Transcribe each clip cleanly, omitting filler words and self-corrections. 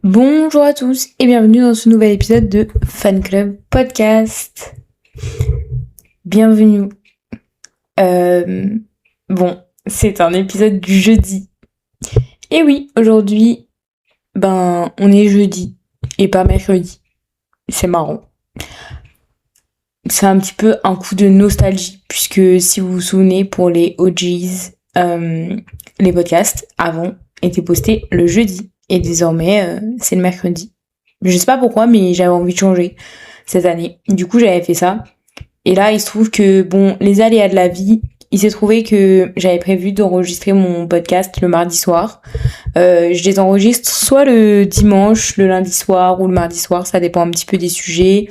Bonjour à tous et bienvenue dans ce nouvel épisode de Fan Club Podcast. Bienvenue. C'est un épisode du jeudi. Et oui, aujourd'hui, on est jeudi et pas mercredi. C'est marrant. C'est un petit peu un coup de nostalgie puisque si vous vous souvenez, pour les OGs, les podcasts avant étaient postés le jeudi. Et désormais, c'est le mercredi. Je sais pas pourquoi, mais j'avais envie de changer cette année. Du coup, j'avais fait ça. Et là, il se trouve que, les aléas de la vie, il s'est trouvé que j'avais prévu d'enregistrer mon podcast le mardi soir. Je les enregistre soit le dimanche, le lundi soir ou le mardi soir. Ça dépend un petit peu des sujets.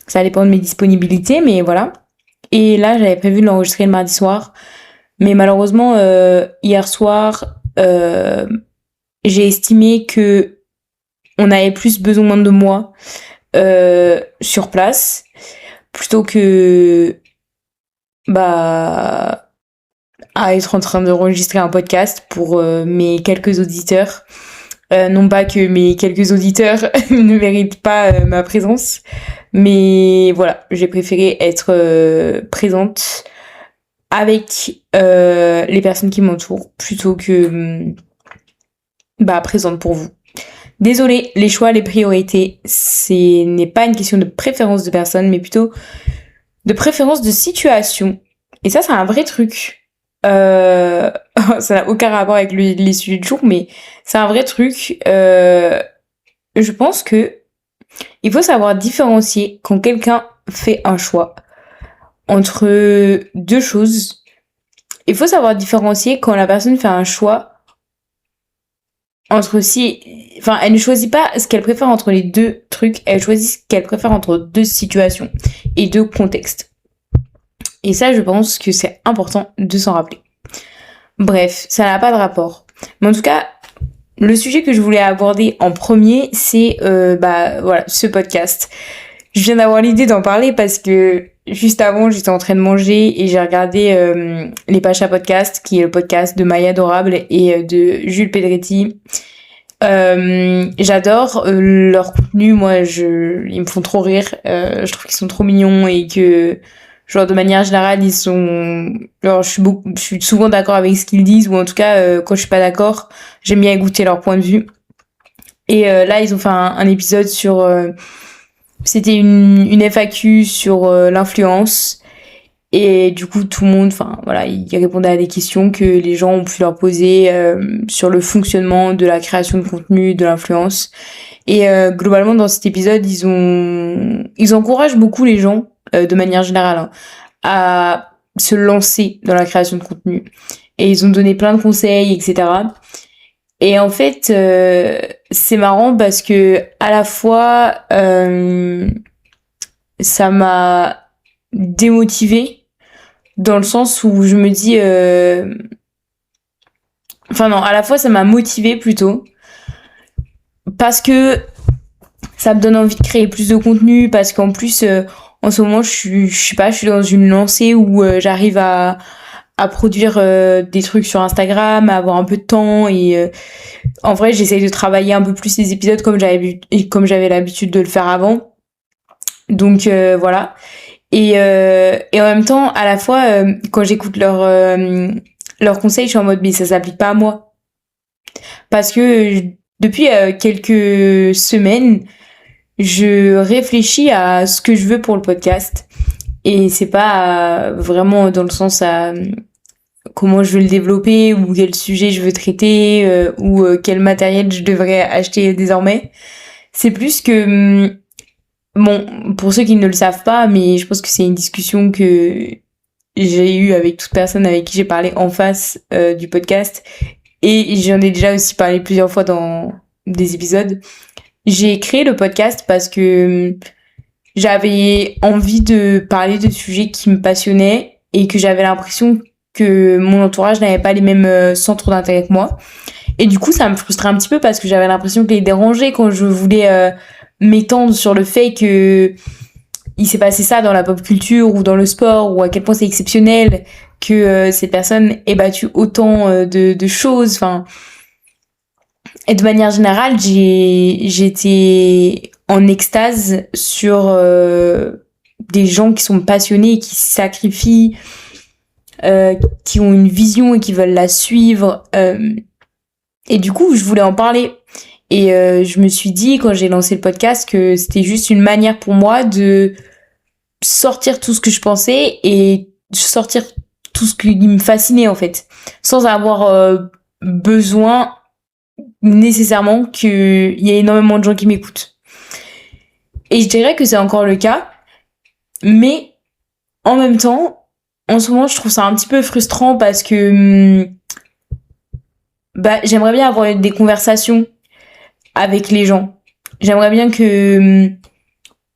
Ça dépend de mes disponibilités, mais voilà. Et là, j'avais prévu de l'enregistrer le mardi soir. Mais malheureusement, hier soir... j'ai estimé que on avait plus besoin de moi sur place plutôt que à être en train d'enregistrer un podcast pour mes quelques auditeurs. Non pas que mes quelques auditeurs ne méritent pas ma présence, mais voilà, j'ai préféré être présente avec les personnes qui m'entourent plutôt que présente pour vous. Désolée, les choix, les priorités, ce n'est pas une question de préférence de personne, mais plutôt de préférence de situation. Et ça, c'est un vrai truc. Ça n'a aucun rapport avec les sujets du jour, mais c'est un vrai truc. Je pense que il faut savoir différencier quand quelqu'un fait un choix entre deux choses. Il faut savoir différencier quand la personne fait un choix elle ne choisit pas ce qu'elle préfère entre les deux trucs, elle choisit ce qu'elle préfère entre deux situations et deux contextes. Et ça, je pense que c'est important de s'en rappeler. Bref, ça n'a pas de rapport. Mais en tout cas, le sujet que je voulais aborder en premier, c'est ce podcast. Je viens d'avoir l'idée d'en parler parce que juste avant, j'étais en train de manger et j'ai regardé Les Pachas Podcast, qui est le podcast de Maya Adorable et de Jules Pedretti. J'adore leur contenu, ils me font trop rire. Je trouve qu'ils sont trop mignons et que, de manière générale, je suis souvent d'accord avec ce qu'ils disent, ou en tout cas, quand je suis pas d'accord, j'aime bien écouter leur point de vue. Et là, ils ont fait un épisode sur... c'était une FAQ sur l'influence. Et du coup, tout le monde, ils répondaient à des questions que les gens ont pu leur poser sur le fonctionnement de la création de contenu, de l'influence. Et globalement, dans cet épisode, ils encouragent beaucoup les gens, de manière générale, à se lancer dans la création de contenu. Et ils ont donné plein de conseils, etc. Et en fait, c'est marrant parce que à la fois, ça m'a démotivée dans le sens où je me dis... à la fois, ça m'a motivée plutôt parce que ça me donne envie de créer plus de contenu, parce qu'en plus, en ce moment, je suis dans une lancée où j'arrive à produire des trucs sur Instagram, à avoir un peu de temps et en vrai j'essaye de travailler un peu plus les épisodes comme j'avais l'habitude de le faire avant, donc voilà. Et en même temps, à la fois, quand j'écoute leurs conseils, je suis en mode mais ça s'applique pas à moi, parce que depuis quelques semaines je réfléchis à ce que je veux pour le podcast. Et c'est pas vraiment dans le sens à comment je veux le développer, ou quel sujet je veux traiter, ou quel matériel je devrais acheter désormais. C'est plus que... pour ceux qui ne le savent pas, mais je pense que c'est une discussion que j'ai eue avec toute personne avec qui j'ai parlé en face du podcast. Et j'en ai déjà aussi parlé plusieurs fois dans des épisodes. J'ai créé le podcast parce que... j'avais envie de parler de sujets qui me passionnaient et que j'avais l'impression que mon entourage n'avait pas les mêmes centres d'intérêt que moi. Et du coup, ça me frustrait un petit peu parce que j'avais l'impression que les dérangeait quand je voulais m'étendre sur le fait que il s'est passé ça dans la pop culture ou dans le sport, ou à quel point c'est exceptionnel que ces personnes aient battu autant de choses. Et de manière générale, j'étais en extase sur des gens qui sont passionnés, qui se sacrifient, qui ont une vision et qui veulent la suivre. Et du coup, je voulais en parler. Et je me suis dit, quand j'ai lancé le podcast, que c'était juste une manière pour moi de sortir tout ce que je pensais et sortir tout ce qui me fascinait, en fait. Sans avoir besoin nécessairement qu'il y ait énormément de gens qui m'écoutent. Et je dirais que c'est encore le cas. Mais en même temps, en ce moment, je trouve ça un petit peu frustrant parce que j'aimerais bien avoir des conversations avec les gens. J'aimerais bien que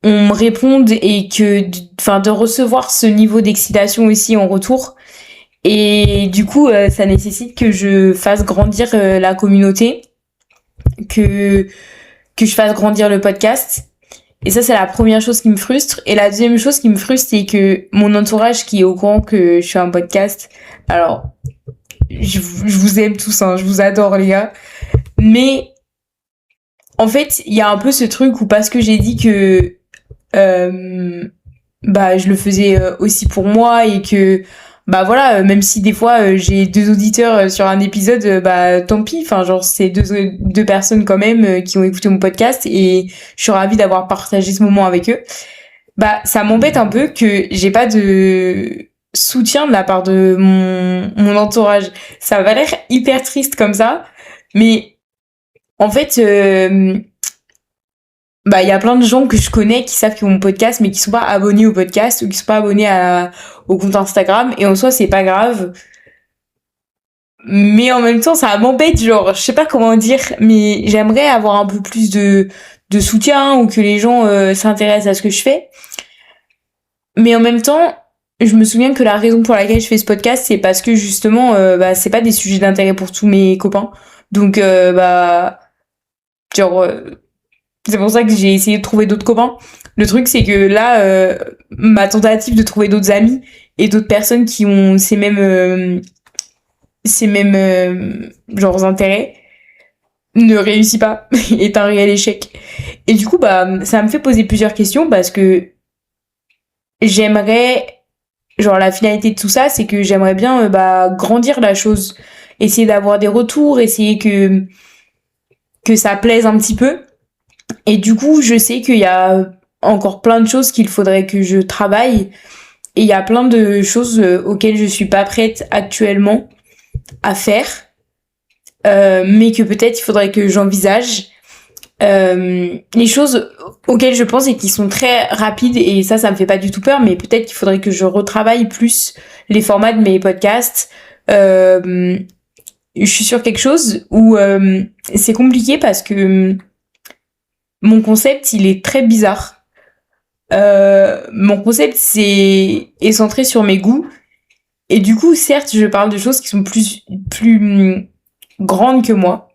on me réponde et que de recevoir ce niveau d'excitation aussi en retour. Et du coup, ça nécessite que je fasse grandir la communauté, que je fasse grandir le podcast. Et ça, c'est la première chose qui me frustre. Et la deuxième chose qui me frustre, c'est que mon entourage qui est au courant que je fais un podcast, alors, je vous aime tous, hein, je vous adore les gars. Mais, en fait, il y a un peu ce truc où parce que j'ai dit que je le faisais aussi pour moi et que voilà, même si des fois j'ai 2 auditeurs sur un épisode, tant pis, enfin genre c'est deux personnes quand même qui ont écouté mon podcast et je suis ravie d'avoir partagé ce moment avec eux. Ça m'embête un peu que j'ai pas de soutien de la part de mon entourage. Ça va l'air hyper triste comme ça, mais en fait il y a plein de gens que je connais qui savent qu'ils ont mon podcast mais qui sont pas abonnés au podcast ou qui sont pas abonnés au compte Instagram, et en soi c'est pas grave, mais en même temps ça m'embête, genre je sais pas comment dire, mais j'aimerais avoir un peu plus de soutien ou que les gens s'intéressent à ce que je fais. Mais en même temps, je me souviens que la raison pour laquelle je fais ce podcast, c'est parce que justement c'est pas des sujets d'intérêt pour tous mes copains, donc c'est pour ça que j'ai essayé de trouver d'autres copains. Le truc, c'est que là, ma tentative de trouver d'autres amis et d'autres personnes qui ont ces mêmes genres intérêts ne réussit pas, est un réel échec. Et du coup, ça me fait poser plusieurs questions parce que j'aimerais, genre la finalité de tout ça, c'est que j'aimerais bien grandir la chose, essayer d'avoir des retours, essayer que ça plaise un petit peu. Et du coup, je sais qu'il y a encore plein de choses qu'il faudrait que je travaille. Et il y a plein de choses auxquelles je suis pas prête actuellement à faire. Mais que peut-être il faudrait que j'envisage. Les choses auxquelles je pense et qui sont très rapides, et ça me fait pas du tout peur, mais peut-être qu'il faudrait que je retravaille plus les formats de mes podcasts. Je suis sur quelque chose où c'est compliqué parce que mon concept, il est très bizarre. Mon concept est centré sur mes goûts. Et du coup, certes, je parle de choses qui sont plus grandes que moi,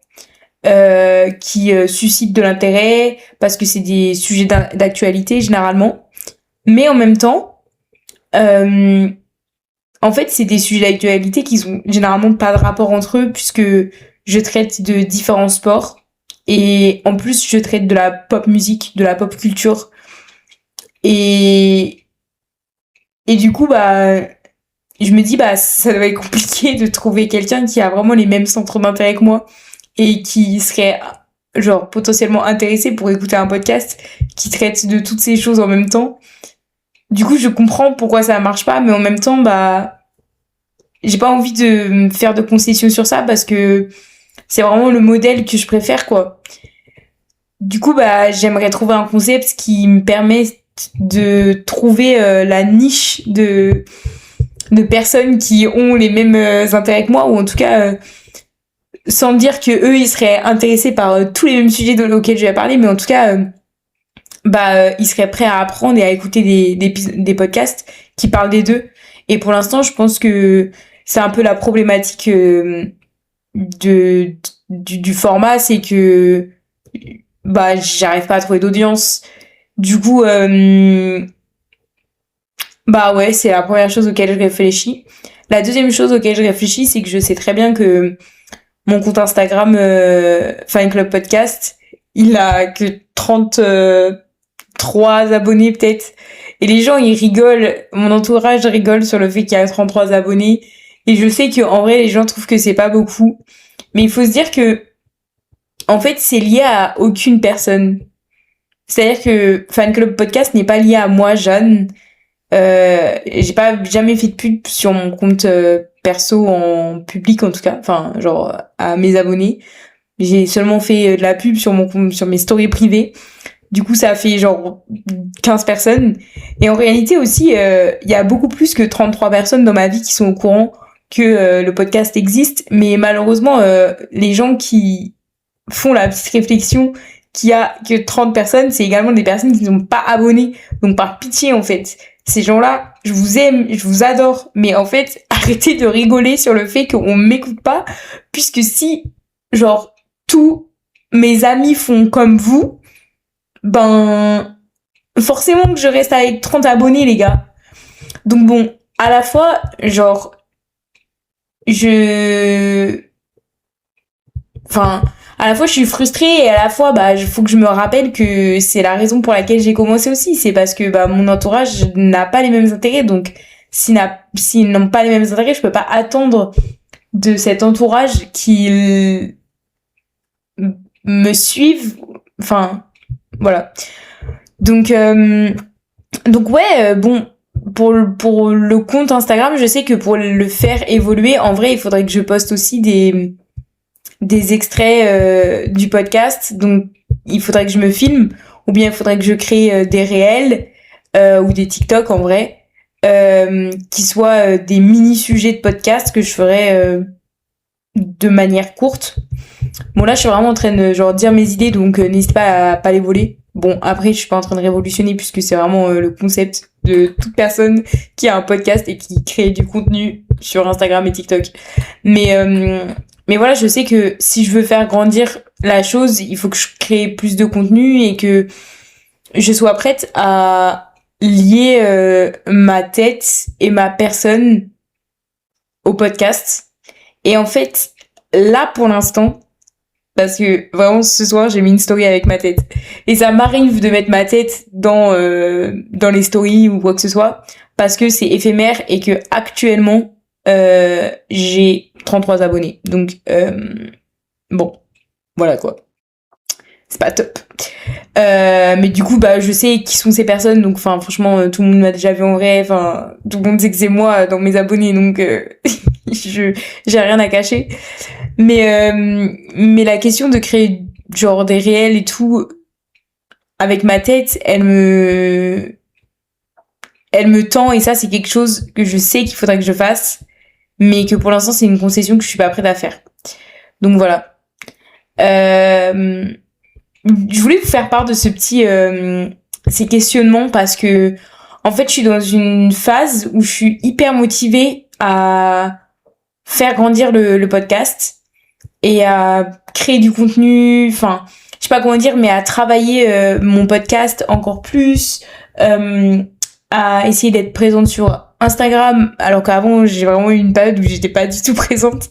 qui suscitent de l'intérêt, parce que c'est des sujets d'actualité généralement. Mais en même temps, en fait, c'est des sujets d'actualité qui ont généralement pas de rapport entre eux, puisque je traite de différents sports. Et en plus, je traite de la pop musique, de la pop culture. Et du coup, je me dis, ça doit être compliqué de trouver quelqu'un qui a vraiment les mêmes centres d'intérêt que moi et qui serait, genre, potentiellement intéressé pour écouter un podcast qui traite de toutes ces choses en même temps. Du coup, je comprends pourquoi ça marche pas, mais en même temps, j'ai pas envie de me faire de concessions sur ça parce que c'est vraiment le modèle que je préfère, quoi. Du coup, j'aimerais trouver un concept qui me permet de trouver la niche de personnes qui ont les mêmes intérêts que moi, ou en tout cas sans dire que eux ils seraient intéressés par tous les mêmes sujets auxquels je vais parler, mais en tout cas ils seraient prêts à apprendre et à écouter des podcasts qui parlent des deux. Et pour l'instant, je pense que c'est un peu la problématique du format, c'est que j'arrive pas à trouver d'audience. Du coup ouais, c'est la première chose auquel je réfléchis. La deuxième chose auquel je réfléchis, c'est que je sais très bien que mon compte Instagram Fan Club Podcast, il a que 33 abonnés peut-être. Et les gens, ils rigolent, mon entourage rigole sur le fait qu'il y a 33 abonnés. Et je sais que en vrai, les gens trouvent que c'est pas beaucoup. Mais il faut se dire que, en fait, c'est lié à aucune personne. C'est-à-dire que Fan Club Podcast n'est pas lié à moi, Jeanne. J'ai pas jamais fait de pub sur mon compte perso en public en tout cas, enfin genre à mes abonnés. J'ai seulement fait de la pub sur sur mes stories privées. Du coup, ça a fait genre 15 personnes. Et en réalité aussi, il y a beaucoup plus que 33 personnes dans ma vie qui sont au courant que le podcast existe. Mais malheureusement, les gens qui font la petite réflexion qu'il y a que 30 personnes, c'est également des personnes qui ne sont pas abonnées. Donc par pitié, en fait, ces gens-là, je vous aime, je vous adore. Mais en fait, arrêtez de rigoler sur le fait qu'on m'écoute pas. Puisque si, genre, tous mes amis font comme vous, ben forcément que je reste avec 30 abonnés les gars. Donc bon, à la fois genre je à la fois je suis frustrée et à la fois bah faut que je me rappelle que c'est la raison pour laquelle j'ai commencé aussi, c'est parce que bah mon entourage n'a pas les mêmes intérêts, donc s'ils n'ont pas les mêmes intérêts, je peux pas attendre de cet entourage qu'ils me suivent, enfin voilà. Donc ouais, bon, pour le compte Instagram, je sais que pour le faire évoluer, en vrai, il faudrait que je poste aussi des extraits du podcast. Donc, il faudrait que je me filme, ou bien il faudrait que je crée des réels ou des TikTok en vrai, qui soient des mini-sujets de podcast que je ferais de manière courte. Bon là je suis vraiment en train de genre dire mes idées, donc n'hésite pas à pas les voler. Bon après je suis pas en train de révolutionner puisque c'est vraiment le concept de toute personne qui a un podcast et qui crée du contenu sur Instagram et TikTok. Mais voilà, je sais que si je veux faire grandir la chose, il faut que je crée plus de contenu et que je sois prête à lier ma tête et ma personne au podcast. Et en fait, là pour l'instant, parce que vraiment ce soir j'ai mis une story avec ma tête et ça m'arrive de mettre ma tête dans les stories ou quoi que ce soit parce que c'est éphémère et que actuellement j'ai 33 abonnés, donc bon voilà quoi, c'est pas top. Mais du coup bah je sais qui sont ces personnes, donc enfin franchement tout le monde m'a déjà vu en vrai, enfin tout le monde sait que c'est moi dans mes abonnés, donc j'ai rien à cacher. Mais la question de créer genre des réels et tout avec ma tête, elle me tend, et ça c'est quelque chose que je sais qu'il faudrait que je fasse, mais que pour l'instant c'est une concession que je suis pas prête à faire. Donc voilà. Je voulais vous faire part de ces questionnements parce que en fait je suis dans une phase où je suis hyper motivée à faire grandir le podcast et à créer du contenu, enfin je sais pas comment dire, mais à travailler mon podcast encore plus, à essayer d'être présente sur Instagram, alors qu'avant j'ai vraiment eu une période où j'étais pas du tout présente,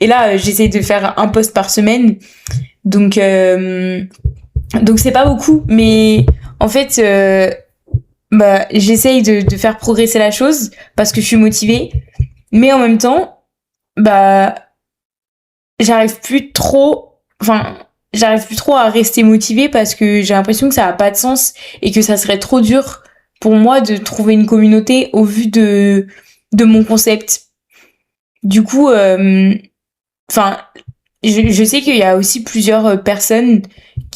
et là j'essaye de faire un post par semaine, donc c'est pas beaucoup, mais en fait bah j'essaye de faire progresser la chose parce que je suis motivée, mais en même temps bah j'arrive plus trop à rester motivée parce que j'ai l'impression que ça a pas de sens et que ça serait trop dur pour moi de trouver une communauté au vu de mon concept. Du coup, je sais qu'il y a aussi plusieurs personnes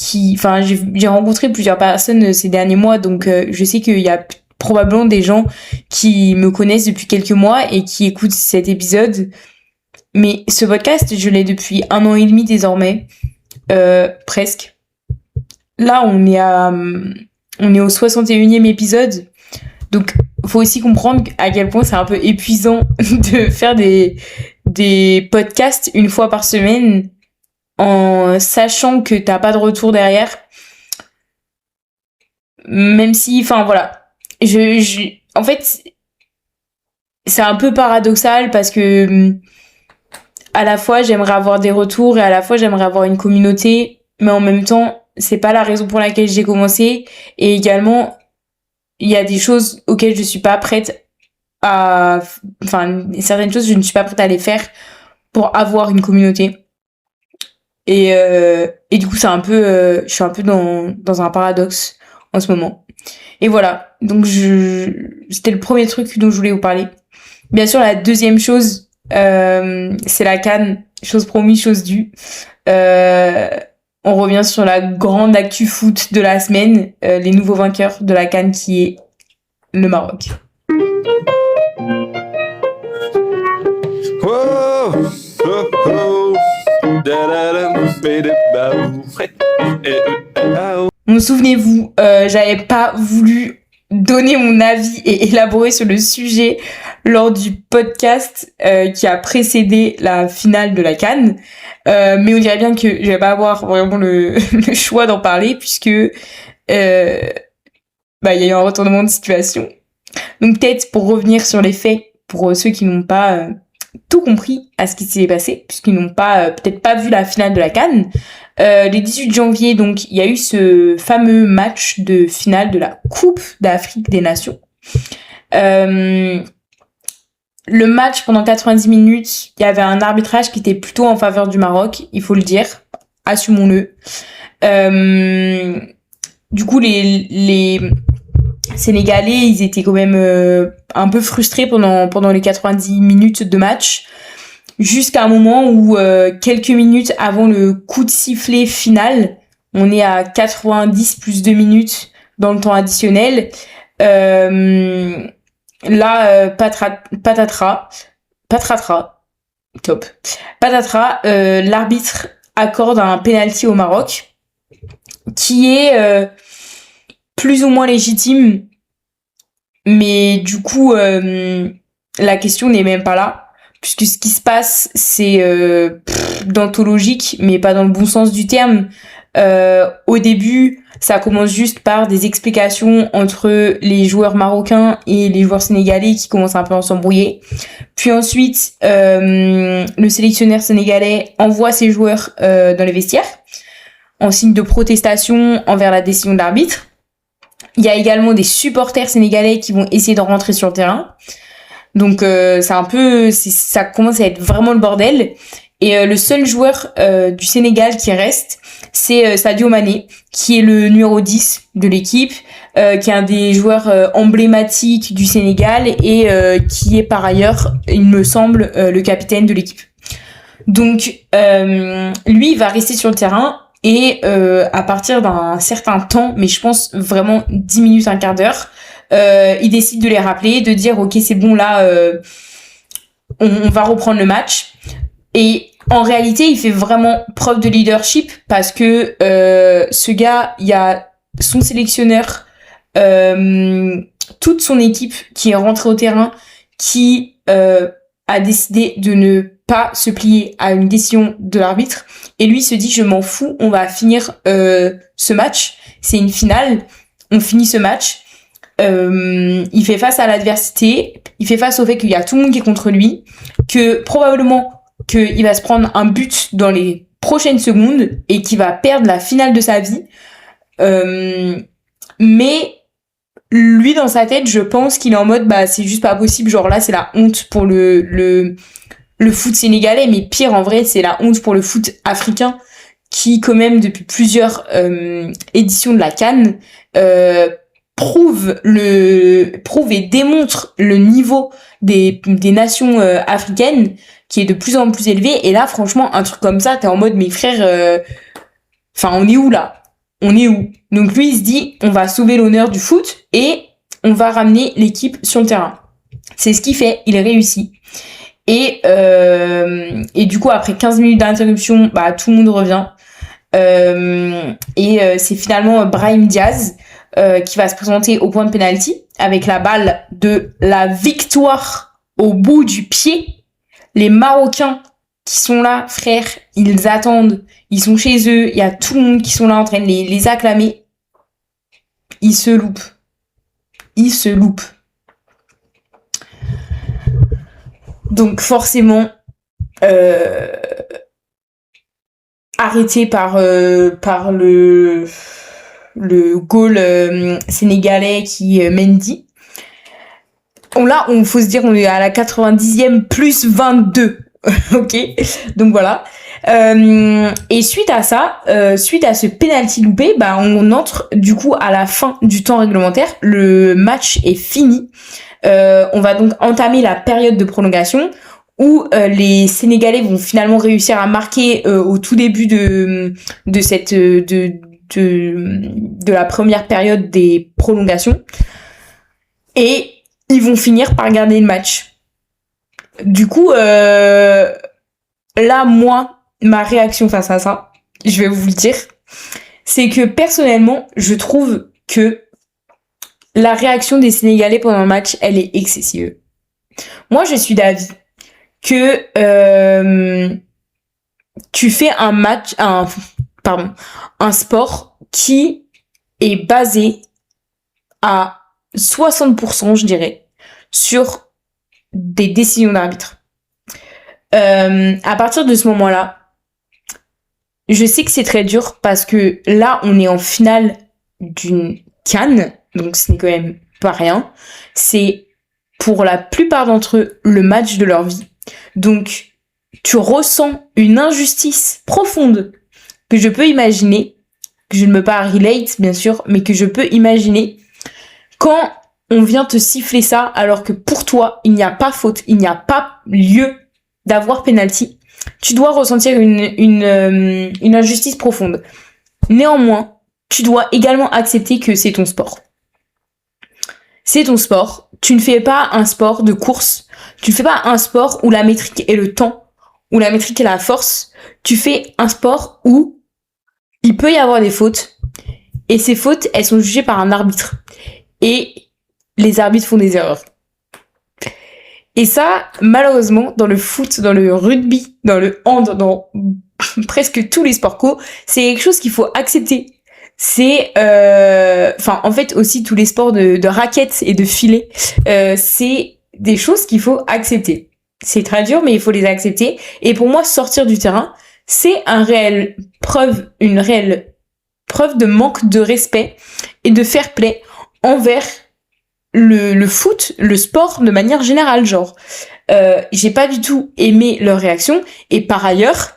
j'ai rencontré plusieurs personnes ces derniers mois, donc je sais qu'il y a probablement des gens qui me connaissent depuis quelques mois et qui écoutent cet épisode. Mais ce podcast, je l'ai depuis 1 an et demi désormais, presque. Là, on est au 61e épisode, donc faut aussi comprendre à quel point c'est un peu épuisant de faire des podcasts une fois par semaine en sachant que t'as pas de retour derrière. Même si, enfin voilà, en fait, c'est un peu paradoxal parce que à la fois j'aimerais avoir des retours et à la fois j'aimerais avoir une communauté, mais en même temps, c'est pas la raison pour laquelle j'ai commencé. Et également, il y a des choses auxquelles je suis pas prête enfin, certaines choses, je ne suis pas prête à les faire pour avoir une communauté. Et du coup, je suis un peu dans un paradoxe en ce moment. Et voilà. Donc, c'était le premier truc dont je voulais vous parler. Bien sûr, la deuxième chose, c'est la CAN. Chose promise, chose due. On revient sur la grande actu foot de la semaine, les nouveaux vainqueurs de la CAN qui est le Maroc. Whoa, oh, oh. Bon, souvenez-vous, j'avais pas voulu donner mon avis et élaborer sur le sujet lors du podcast qui a précédé la finale de la CAN. Mais on dirait bien que je vais pas avoir vraiment le choix d'en parler puisque il y a eu un retournement de situation. Donc peut-être pour revenir sur les faits, pour ceux qui n'ont pas tout compris à ce qui s'est passé, puisqu'ils n'ont pas peut-être pas vu la finale de la CAN. Le 18 janvier, donc, il y a eu ce fameux match de finale de la Coupe d'Afrique des Nations. Le match, pendant 90 minutes, il y avait un arbitrage qui était plutôt en faveur du Maroc, il faut le dire. Assumons-le. Du coup, les Sénégalais, ils étaient quand même un peu frustrés pendant les 90 minutes de match, jusqu'à un moment où quelques minutes avant le coup de sifflet final, on est à 90 plus 2 minutes dans le temps additionnel. Patatras, l'arbitre accorde un penalty au Maroc qui est plus ou moins légitime, mais du coup la question n'est même pas là, puisque ce qui se passe c'est d'anthologique, mais pas dans le bon sens du terme. Au début, ça commence juste par des explications entre les joueurs marocains et les joueurs sénégalais qui commencent un peu à s'embrouiller. Puis ensuite, le sélectionneur sénégalais envoie ses joueurs dans les vestiaires en signe de protestation envers la décision de l'arbitre. Il y a également des supporters sénégalais qui vont essayer de rentrer sur le terrain. Donc ça commence à être vraiment le bordel. Et le seul joueur du Sénégal qui reste, c'est Sadio Mané, qui est le numéro 10 de l'équipe, qui est un des joueurs emblématiques du Sénégal et qui est par ailleurs, il me semble, le capitaine de l'équipe. Donc lui, il va rester sur le terrain. Et à partir d'un certain temps, mais je pense vraiment 10 minutes, un quart d'heure, il décide de les rappeler, de dire ok c'est bon là, on va reprendre le match. Et en réalité, il fait vraiment preuve de leadership parce que ce gars, il y a son sélectionneur, toute son équipe qui est rentrée au terrain, qui a décidé de ne pas se plier à une décision de l'arbitre. Et lui se dit, je m'en fous, on va finir ce match. C'est une finale, on finit ce match. Il fait face à l'adversité, il fait face au fait qu'il y a tout le monde qui est contre lui, que probablement qu'il va se prendre un but dans les prochaines secondes et qu'il va perdre la finale de sa vie. Mais lui, dans sa tête, je pense qu'il est en mode, c'est juste pas possible, genre là, c'est la honte pour le foot sénégalais, mais pire, en vrai, c'est la honte pour le foot africain, qui, quand même, depuis plusieurs éditions de la CAN, prouve et démontre le niveau des nations africaines, qui est de plus en plus élevé. Et là, franchement, un truc comme ça, t'es en mode, mes frères, on est où, là? On est où? Donc lui, il se dit, on va sauver l'honneur du foot et on va ramener l'équipe sur le terrain. C'est ce qu'il fait, il réussit. Et du coup, après 15 minutes d'interruption, tout le monde revient. C'est finalement Brahim Diaz qui va se présenter au point de pénalty avec la balle de la victoire au bout du pied. Les Marocains qui sont là, frère, ils attendent, ils sont chez eux, il y a tout le monde qui sont là en train de les acclamer. Ils se loupent. Donc forcément, euh, arrêté par le goal sénégalais qui Mendy. Là, on faut se dire, on est à la 90e plus 22. Ok, donc voilà. Et suite à ça, suite à ce penalty loupé, bah on entre du coup à la fin du temps réglementaire. Le match est fini. On va donc entamer la période de prolongation où les Sénégalais vont finalement réussir à marquer au tout début de cette de la première période des prolongations, et ils vont finir par gagner le match. Du coup, là, moi, ma réaction face à ça, je vais vous le dire, c'est que personnellement, je trouve que la réaction des Sénégalais pendant le match, elle est excessive. Moi, je suis d'avis que tu fais un sport qui est basé à 60%, je dirais, sur des décisions d'arbitre. À partir de ce moment-là, je sais que c'est très dur parce que là, on est en finale d'une CAN, donc ce n'est quand même pas rien. C'est pour la plupart d'entre eux le match de leur vie. Donc, tu ressens une injustice profonde que je peux imaginer, que je ne me pas relate bien sûr, mais que je peux imaginer quand on vient te siffler ça alors que pour toi, il n'y a pas faute, il n'y a pas lieu d'avoir penalty. Tu dois ressentir une injustice profonde. Néanmoins, tu dois également accepter que c'est ton sport. C'est ton sport. Tu ne fais pas un sport de course. Tu ne fais pas un sport où la métrique est le temps, où la métrique est la force. Tu fais un sport où il peut y avoir des fautes. Et ces fautes, elles sont jugées par un arbitre. Et les arbitres font des erreurs. Et ça, malheureusement, dans le foot, dans le rugby, dans le hand, dans presque tous les sports co, c'est quelque chose qu'il faut accepter. C'est, en fait, aussi tous les sports de raquettes et de filets, c'est des choses qu'il faut accepter. C'est très dur, mais il faut les accepter. Et pour moi, sortir du terrain, c'est une réelle preuve de manque de respect et de fair play envers le foot, le sport de manière générale, genre. J'ai pas du tout aimé leur réaction, et par ailleurs,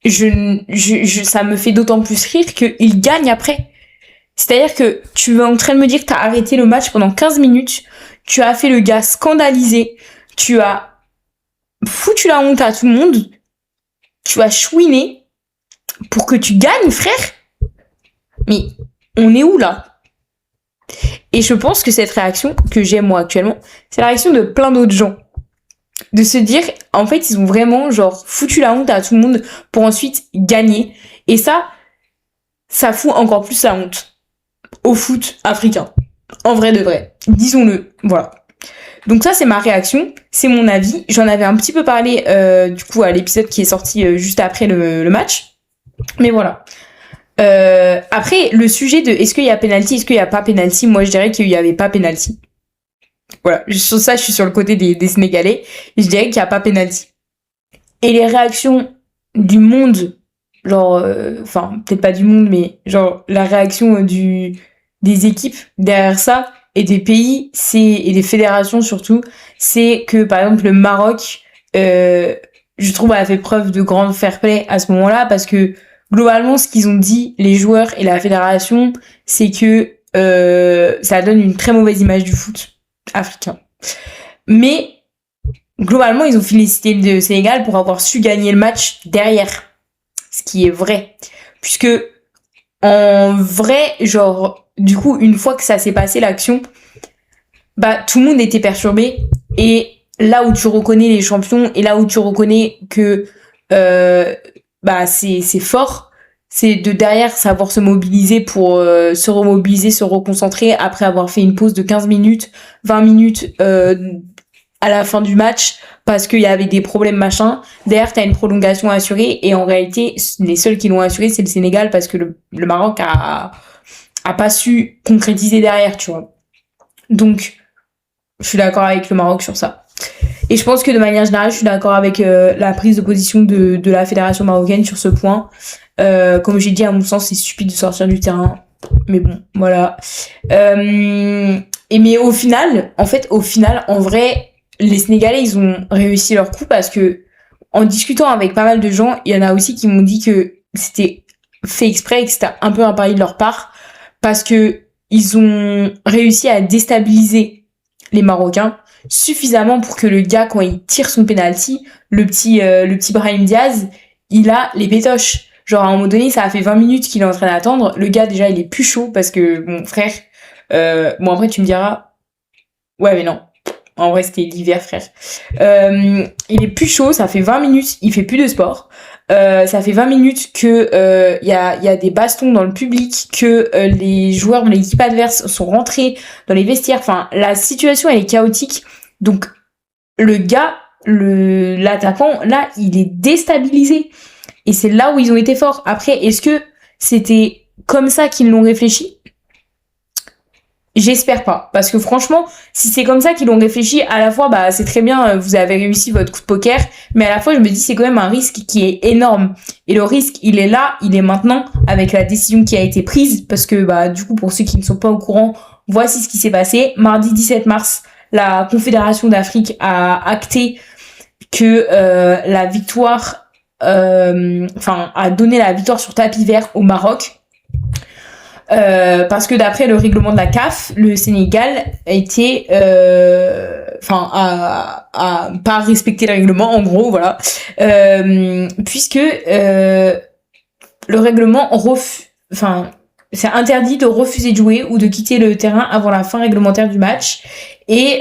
ça me fait d'autant plus rire qu'ils gagnent après. C'est-à-dire que tu es en train de me dire que t'as arrêté le match pendant 15 minutes, tu as fait le gars scandalisé, tu as foutu la honte à tout le monde, tu as chouiné pour que tu gagnes, frère. Mais on est où là ? Et je pense que cette réaction que j'ai moi actuellement, c'est la réaction de plein d'autres gens. De se dire, en fait, ils ont vraiment genre foutu la honte à tout le monde pour ensuite gagner. Et ça fout encore plus la honte au foot africain. En vrai de vrai. Disons-le. Voilà. Donc ça, c'est ma réaction. C'est mon avis. J'en avais un petit peu parlé, du coup, à l'épisode qui est sorti juste après le match. Mais voilà. Après, le sujet de est-ce qu'il y a penalty, est-ce qu'il y a pas penalty, moi je dirais qu'il y avait pas penalty. Voilà, sur ça je suis sur le côté des Sénégalais, et je dirais qu'il y a pas penalty. Et les réactions du monde, genre, peut-être pas du monde, mais genre la réaction des équipes derrière ça, et des pays, et des fédérations surtout, c'est que par exemple le Maroc, je trouve a fait preuve de grand fair play à ce moment-là, parce que globalement, ce qu'ils ont dit, les joueurs et la fédération, c'est que ça donne une très mauvaise image du foot africain. Mais globalement, ils ont félicité le Sénégal pour avoir su gagner le match derrière. Ce qui est vrai. Puisque, en vrai, genre, du coup, une fois que ça s'est passé, l'action, bah, tout le monde était perturbé. Et là où tu reconnais les champions, et là où tu reconnais que c'est fort, c'est de derrière savoir se mobiliser pour se remobiliser, se reconcentrer après avoir fait une pause de 15 minutes, 20 minutes à la fin du match parce qu'il y avait des problèmes machin. Derrière, t'as une prolongation assurée, et en réalité, les seuls qui l'ont assurée, c'est le Sénégal, parce que le Maroc a pas su concrétiser derrière, tu vois. Donc, je suis d'accord avec le Maroc sur ça. Et je pense que de manière générale, je suis d'accord avec la prise de position de la fédération marocaine sur ce point. Comme j'ai dit, à mon sens, c'est stupide de sortir du terrain. Mais bon, voilà. Mais au final, en vrai, les Sénégalais, ils ont réussi leur coup parce que, en discutant avec pas mal de gens, il y en a aussi qui m'ont dit que c'était fait exprès et que c'était un peu un pari de leur part parce que ils ont réussi à déstabiliser les Marocains suffisamment pour que le gars, quand il tire son penalty, le petit Brahim Diaz, il a les pétoches. Genre, à un moment donné, ça a fait 20 minutes qu'il est en train d'attendre. Le gars, déjà, il est plus chaud parce que, bon, frère, bon, après, tu me diras, ouais, mais non. En vrai, c'était l'hiver, frère. Il est plus chaud, ça fait 20 minutes, il fait plus de sport. Ça fait 20 minutes que y a des bastons dans le public, que les joueurs de l'équipe adverse sont rentrés dans les vestiaires. Enfin, la situation, elle est chaotique. Donc, le gars, l'attaquant, là, il est déstabilisé. Et c'est là où ils ont été forts. Après, est-ce que c'était comme ça qu'ils l'ont réfléchi ? J'espère pas. Parce que franchement, si c'est comme ça qu'ils l'ont réfléchi, à la fois, bah, c'est très bien, vous avez réussi votre coup de poker, mais à la fois, je me dis, c'est quand même un risque qui est énorme. Et le risque, il est là, il est maintenant, avec la décision qui a été prise, parce que, bah, du coup, pour ceux qui ne sont pas au courant, voici ce qui s'est passé. Mardi 17 mars, la Confédération d'Afrique a acté que la victoire, a donné la victoire sur tapis vert au Maroc. Parce que d'après le règlement de la CAF, le Sénégal a pas respecté le règlement, en gros, voilà, puisque le règlement c'est interdit de refuser de jouer ou de quitter le terrain avant la fin réglementaire du match. Et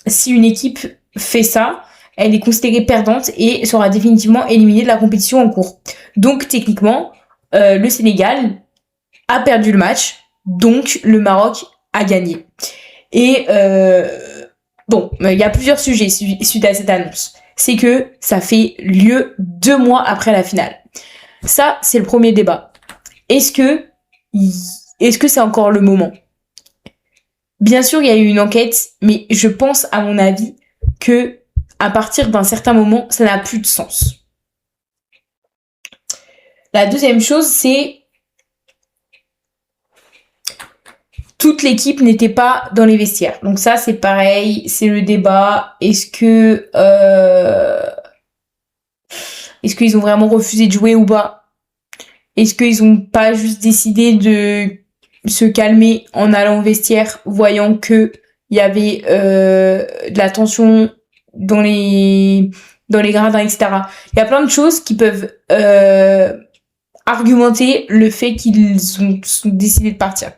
si une équipe fait ça, elle est considérée perdante et sera définitivement éliminée de la compétition en cours. Donc techniquement, le Sénégal a perdu le match, donc le Maroc a gagné. Et il y a plusieurs sujets suite à cette annonce. C'est que ça fait lieu 2 mois après la finale. Ça, c'est le premier débat. Est-ce que c'est encore le moment ? Bien sûr, il y a eu une enquête, mais je pense, à mon avis, que à partir d'un certain moment, ça n'a plus de sens. La deuxième chose, c'est toute l'équipe n'était pas dans les vestiaires. Donc ça, c'est pareil, c'est le débat. Est-ce qu'ils ont vraiment refusé de jouer ou pas ? Est-ce qu'ils ont pas juste décidé de se calmer en allant au vestiaire, voyant que il y avait de la tension dans les gradins, etc. Il y a plein de choses qui peuvent argumenter le fait qu'ils ont décidé de partir.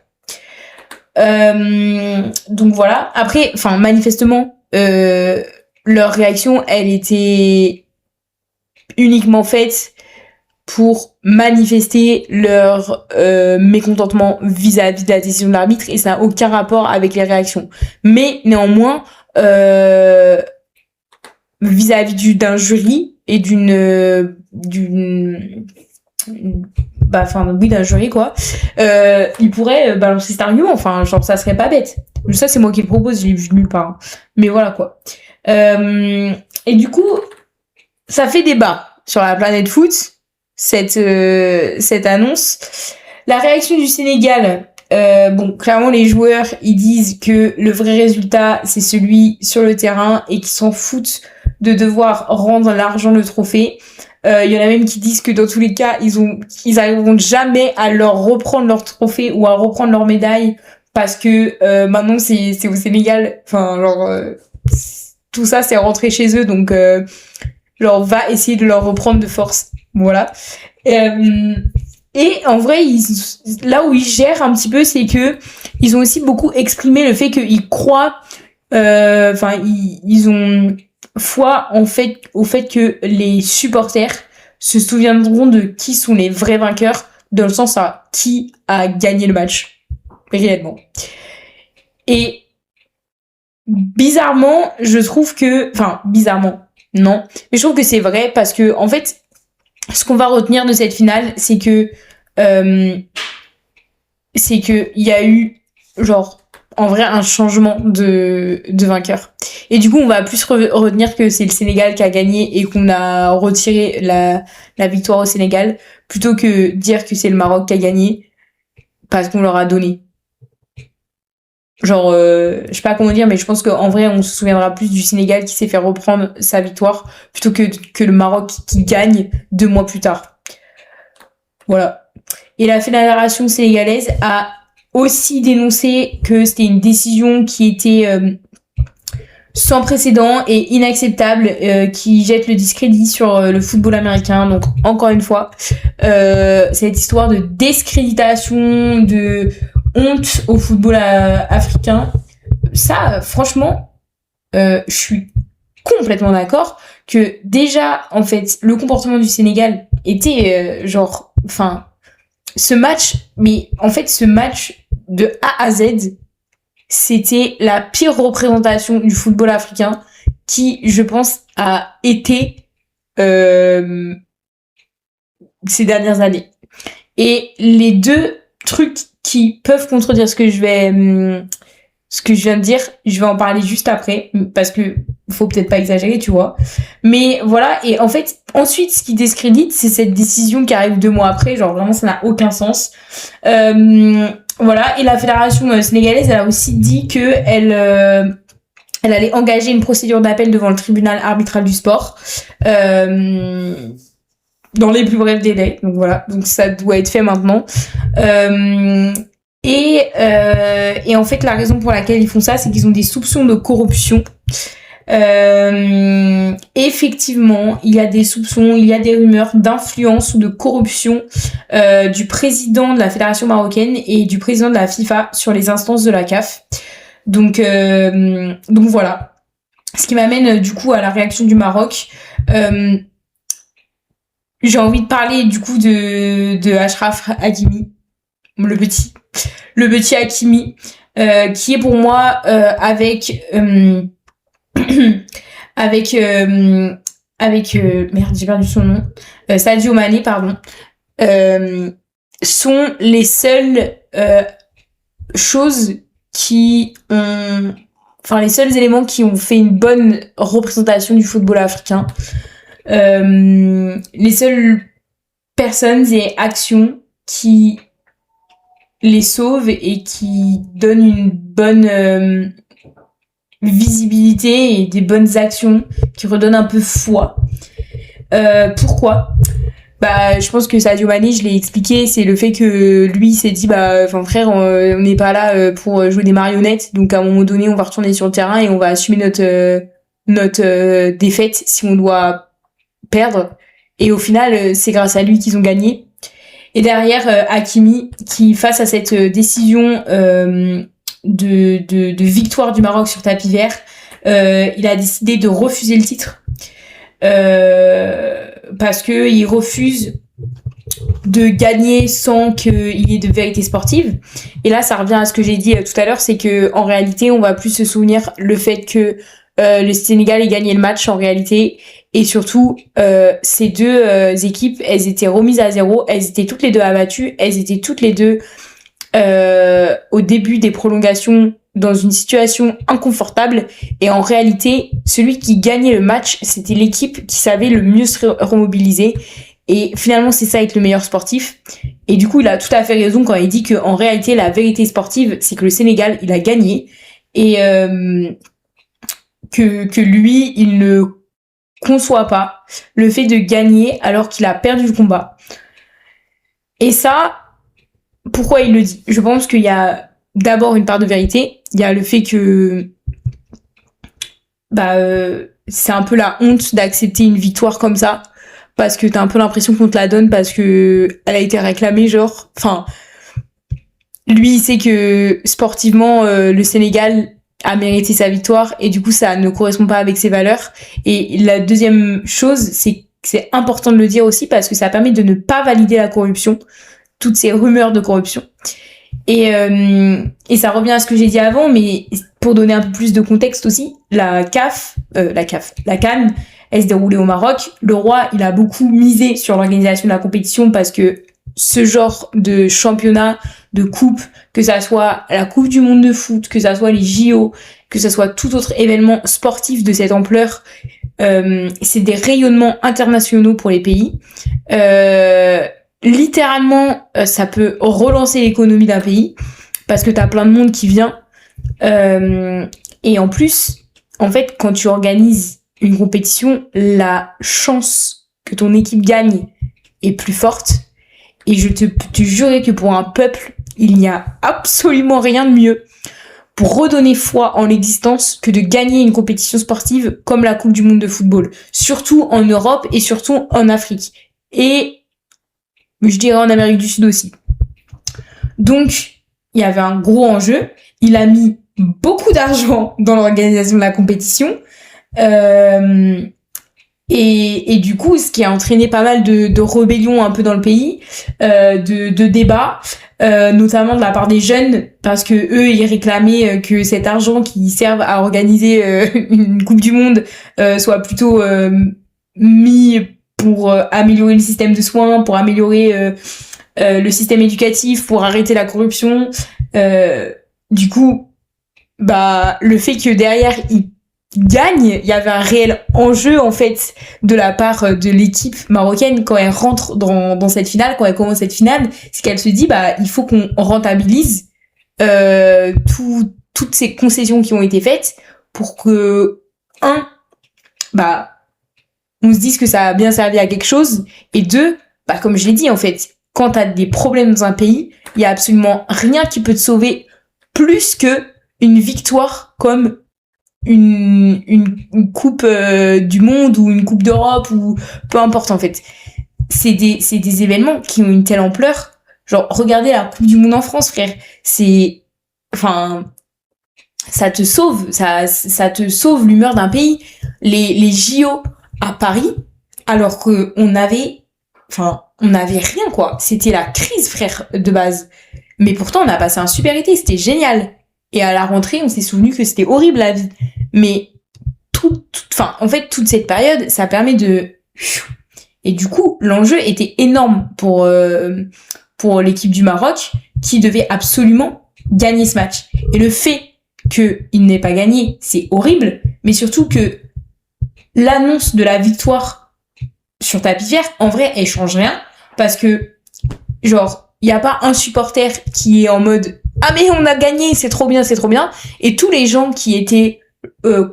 Donc voilà. Après, manifestement, leur réaction, elle était uniquement faite pour manifester leur mécontentement vis-à-vis de la décision de l'arbitre, et ça n'a aucun rapport avec les réactions. Mais néanmoins, vis-à-vis d'un jury et d'un jury, quoi, il pourrait balancer cet argument. Enfin, genre, ça serait pas bête. Ça, c'est moi qui le propose, je l'ai vu nulle part. Hein. Mais voilà, quoi. Et du coup, ça fait débat sur la planète foot, cette annonce. La réaction du Sénégal, clairement, les joueurs, ils disent que le vrai résultat, c'est celui sur le terrain et qu'ils s'en foutent de devoir rendre l'argent le trophée. Il y en a même qui disent que dans tous les cas, ils arriveront jamais à leur reprendre leur trophée ou à reprendre leur médaille parce que maintenant c'est au Sénégal. Tout ça c'est rentré chez eux, donc va essayer de leur reprendre de force. Voilà. Et en vrai, là où ils gèrent un petit peu, c'est que ils ont aussi beaucoup exprimé le fait qu'ils croient, ils ont foi au fait que les supporters se souviendront de qui sont les vrais vainqueurs, dans le sens à qui a gagné le match réellement. Et bizarrement, je trouve que, non, mais je trouve que c'est vrai parce que en fait, ce qu'on va retenir de cette finale, c'est que il y a eu en vrai un changement de vainqueur. Et du coup, on va plus retenir que c'est le Sénégal qui a gagné et qu'on a retiré la victoire au Sénégal, plutôt que dire que c'est le Maroc qui a gagné parce qu'on leur a donné. Genre, je sais pas comment dire, mais je pense qu'en vrai, on se souviendra plus du Sénégal qui s'est fait reprendre sa victoire plutôt que le Maroc qui gagne 2 mois plus tard. Voilà. Et la fédération sénégalaise a aussi dénoncé que c'était une décision qui était sans précédent et inacceptable, qui jette le discrédit sur le football américain. Donc, encore une fois, cette histoire de discréditation, de honte au football africain, ça, franchement, je suis complètement d'accord que déjà, en fait, le comportement du Sénégal était ce match de A à Z, c'était la pire représentation du football africain qui, je pense, a été ces dernières années. Et les deux trucs qui peuvent contredire ce que je viens de dire, je vais en parler juste après, parce que faut peut-être pas exagérer, tu vois. Mais voilà, et en fait, ensuite, ce qui discrédite, c'est cette décision qui arrive 2 mois après, genre vraiment, ça n'a aucun sens. Voilà, et la fédération sénégalaise, elle a aussi dit que elle allait engager une procédure d'appel devant le tribunal arbitral du sport, dans les plus brefs délais. Donc voilà, donc ça doit être fait maintenant. Et en fait, la raison pour laquelle ils font ça, c'est qu'ils ont des soupçons de corruption. Effectivement, il y a des soupçons, il y a des rumeurs d'influence ou de corruption du président de la fédération marocaine et du président de la FIFA sur les instances de la CAF. Donc voilà. Ce qui m'amène du coup à la réaction du Maroc. J'ai envie de parler du coup de Achraf Hakimi, le petit Hakimi, qui est pour moi avec merde, j'ai perdu son nom, Sadio Mané, pardon, sont les seules choses qui ont, enfin les seuls éléments qui ont fait une bonne représentation du football africain. Les seules personnes et actions qui les sauvent et qui donnent une bonne visibilité et des bonnes actions qui redonnent un peu foi. Pourquoi ? Je pense que Sadio Mané, je l'ai expliqué, c'est le fait que lui s'est dit frère, on n'est pas là pour jouer des marionnettes, donc à un moment donné on va retourner sur le terrain et on va assumer notre défaite si on doit perdre. Et au final, c'est grâce à lui qu'ils ont gagné. Et derrière, Hakimi, qui face à cette décision de victoire du Maroc sur tapis vert, il a décidé de refuser le titre parce que il refuse de gagner sans qu'il y ait de vérité sportive. Et là, ça revient à ce que j'ai dit tout à l'heure, c'est que en réalité, on va plus se souvenir le fait que le Sénégal ait gagné le match en réalité. Et surtout, ces deux équipes, elles étaient remises à zéro, elles étaient toutes les deux abattues, elles étaient toutes les deux au début des prolongations dans une situation inconfortable. Et en réalité, celui qui gagnait le match, c'était l'équipe qui savait le mieux se remobiliser. Et finalement, c'est ça être le meilleur sportif. Et du coup, il a tout à fait raison quand il dit que en réalité, la vérité sportive, c'est que le Sénégal, il a gagné. Et que lui, il ne conçoit pas le fait de gagner alors qu'il a perdu le combat. Et ça, pourquoi il le dit ? Je pense qu'il y a d'abord une part de vérité. Il y a le fait que c'est un peu la honte d'accepter une victoire comme ça, parce que t'as un peu l'impression qu'on te la donne parce que elle a été réclamée, genre. Enfin, lui, il sait que sportivement, le Sénégal a mérité sa victoire et du coup, ça ne correspond pas avec ses valeurs. Et la deuxième chose, c'est important de le dire aussi parce que ça permet de ne pas valider la corruption, toutes ces rumeurs de corruption. Et ça revient à ce que j'ai dit avant, mais pour donner un peu plus de contexte aussi, la CAN, elle se déroulait au Maroc. Le roi, il a beaucoup misé sur l'organisation de la compétition parce que ce genre de championnat de coupes, que ça soit la Coupe du Monde de foot, que ça soit les JO, que ça soit tout autre événement sportif de cette ampleur, c'est des rayonnements internationaux pour les pays. Littéralement, ça peut relancer l'économie d'un pays parce que t'as plein de monde qui vient. Et en plus, en fait, quand tu organises une compétition, la chance que ton équipe gagne est plus forte. Et je te jurer que pour un peuple, il n'y a absolument rien de mieux pour redonner foi en l'existence que de gagner une compétition sportive comme la Coupe du Monde de football. Surtout en Europe et surtout en Afrique. Et je dirais en Amérique du Sud aussi. Donc, il y avait un gros enjeu. Il a mis beaucoup d'argent dans l'organisation de la compétition. Et du coup, ce qui a entraîné pas mal de rébellions un peu dans le pays, de débats, notamment de la part des jeunes, parce que eux, ils réclamaient que cet argent qui serve à organiser une Coupe du Monde soit plutôt mis pour améliorer le système de soins, pour améliorer le système éducatif, pour arrêter la corruption. Du coup, le fait que derrière ils gagnent, il y avait un réel enjeu en fait de la part de l'équipe marocaine quand elle rentre dans cette finale, quand elle commence cette finale, c'est qu'elle se dit il faut qu'on rentabilise toutes ces concessions qui ont été faites pour que on se dise que ça a bien servi à quelque chose, et deux, comme je l'ai dit en fait, quand t'as des problèmes dans un pays, il y a absolument rien qui peut te sauver plus que une victoire comme une coupe du monde ou une coupe d'Europe ou peu importe en fait. C'est des événements qui ont une telle ampleur. Genre, regardez la Coupe du Monde en France, frère. Ça te sauve, ça te sauve l'humeur d'un pays. Les JO à Paris, alors que on avait rien, quoi. C'était la crise, frère, de base. Mais pourtant, on a passé un super été, c'était génial. Et à la rentrée, on s'est souvenu que c'était horrible, la vie. Mais toute cette période, ça permet de... Et du coup, l'enjeu était énorme pour l'équipe du Maroc, qui devait absolument gagner ce match. Et le fait qu'il n'ait pas gagné, c'est horrible, mais surtout que l'annonce de la victoire sur tapis vert, en vrai, elle change rien, parce que, genre, il n'y a pas un supporter qui est en mode « Ah mais on a gagné, c'est trop bien, c'est trop bien !» Et tous les gens qui étaient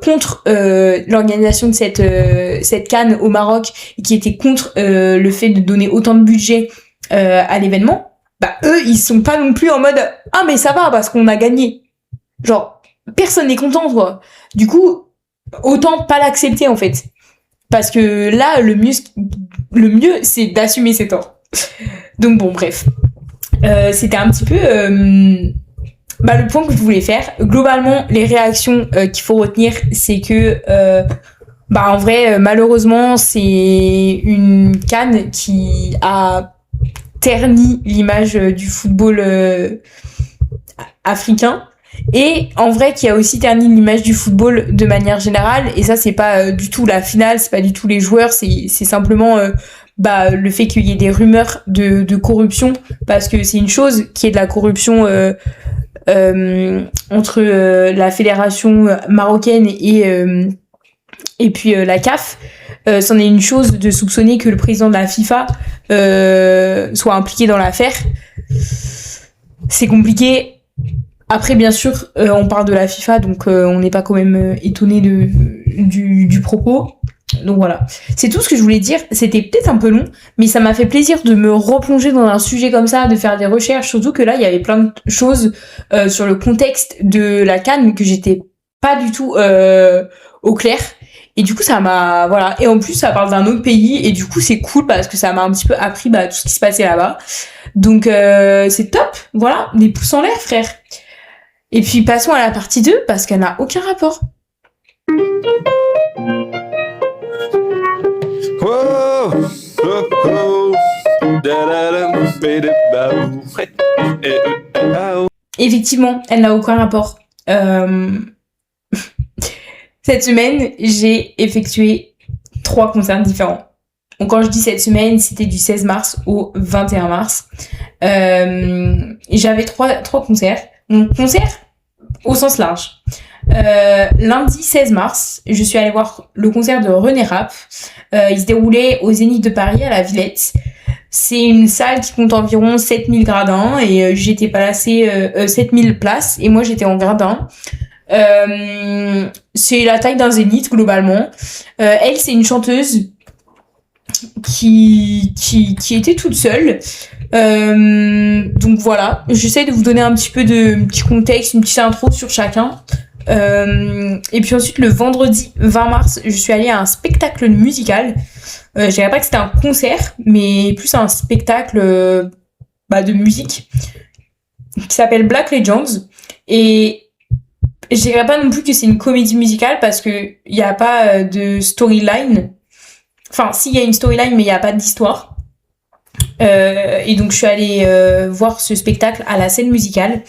contre l'organisation de cette CAN au Maroc, et qui étaient contre le fait de donner autant de budget à l'événement, eux, ils sont pas non plus en mode « Ah mais ça va, parce qu'on a gagné !» Genre, personne n'est content, quoi. Du coup, autant pas l'accepter, en fait. Parce que là, le mieux, c'est d'assumer ses torts. Donc bon, bref. C'était un petit peu le point que je voulais faire. Globalement, les réactions qu'il faut retenir, c'est que en vrai, malheureusement, c'est une CAN qui a terni l'image du football africain, et en vrai qui a aussi terni l'image du football de manière générale. Et ça, c'est pas du tout la finale, c'est pas du tout les joueurs, c'est simplement le fait qu'il y ait des rumeurs de corruption, parce que c'est une chose qui est de la corruption entre la fédération marocaine et puis la CAF. C'en est une chose de soupçonner que le président de la FIFA soit impliqué dans l'affaire. C'est compliqué. Après, bien sûr, on parle de la FIFA, donc on n'est pas quand même étonné du propos. Donc voilà, c'est tout ce que je voulais dire. C'était peut-être un peu long, mais ça m'a fait plaisir de me replonger dans un sujet comme ça, de faire des recherches, surtout que là, il y avait plein de choses sur le contexte de la CAN que j'étais pas du tout au clair. Et du coup, ça m'a... Voilà. Et en plus, ça parle d'un autre pays, et du coup, c'est cool parce que ça m'a un petit peu appris tout ce qui se passait là-bas. Donc, c'est top. Voilà, des pouces en l'air, frère. Et puis, passons à la partie 2, parce qu'elle n'a aucun rapport. Whoa, oh, oh, Effectivement, elle n'a aucun rapport. Cette semaine, j'ai effectué 3 concerts différents. Donc quand je dis cette semaine, c'était du 16 mars au 21 mars. Et j'avais trois concerts. Donc, concert au sens large. Lundi 16 mars, je suis allée voir le concert de René Rapp. Il se déroulait au Zénith de Paris, à la Villette. C'est une salle qui compte environ 7000 gradins et j'étais placée 7000 places et moi j'étais en gradin. C'est la taille d'un zénith globalement. Elle, c'est une chanteuse qui était toute seule. Donc voilà, j'essaie de vous donner un petit peu de petit contexte, une petite intro sur chacun. Et puis ensuite le vendredi 20 mars, je suis allée à un spectacle musical. Je dirais pas que c'était un concert, mais plus un spectacle de musique qui s'appelle Black Legends. Et je dirais pas non plus que c'est une comédie musicale parce que y a pas de storyline. Enfin, si, il y a une storyline, mais il y a pas d'histoire. Et donc je suis allée voir ce spectacle à la scène musicale,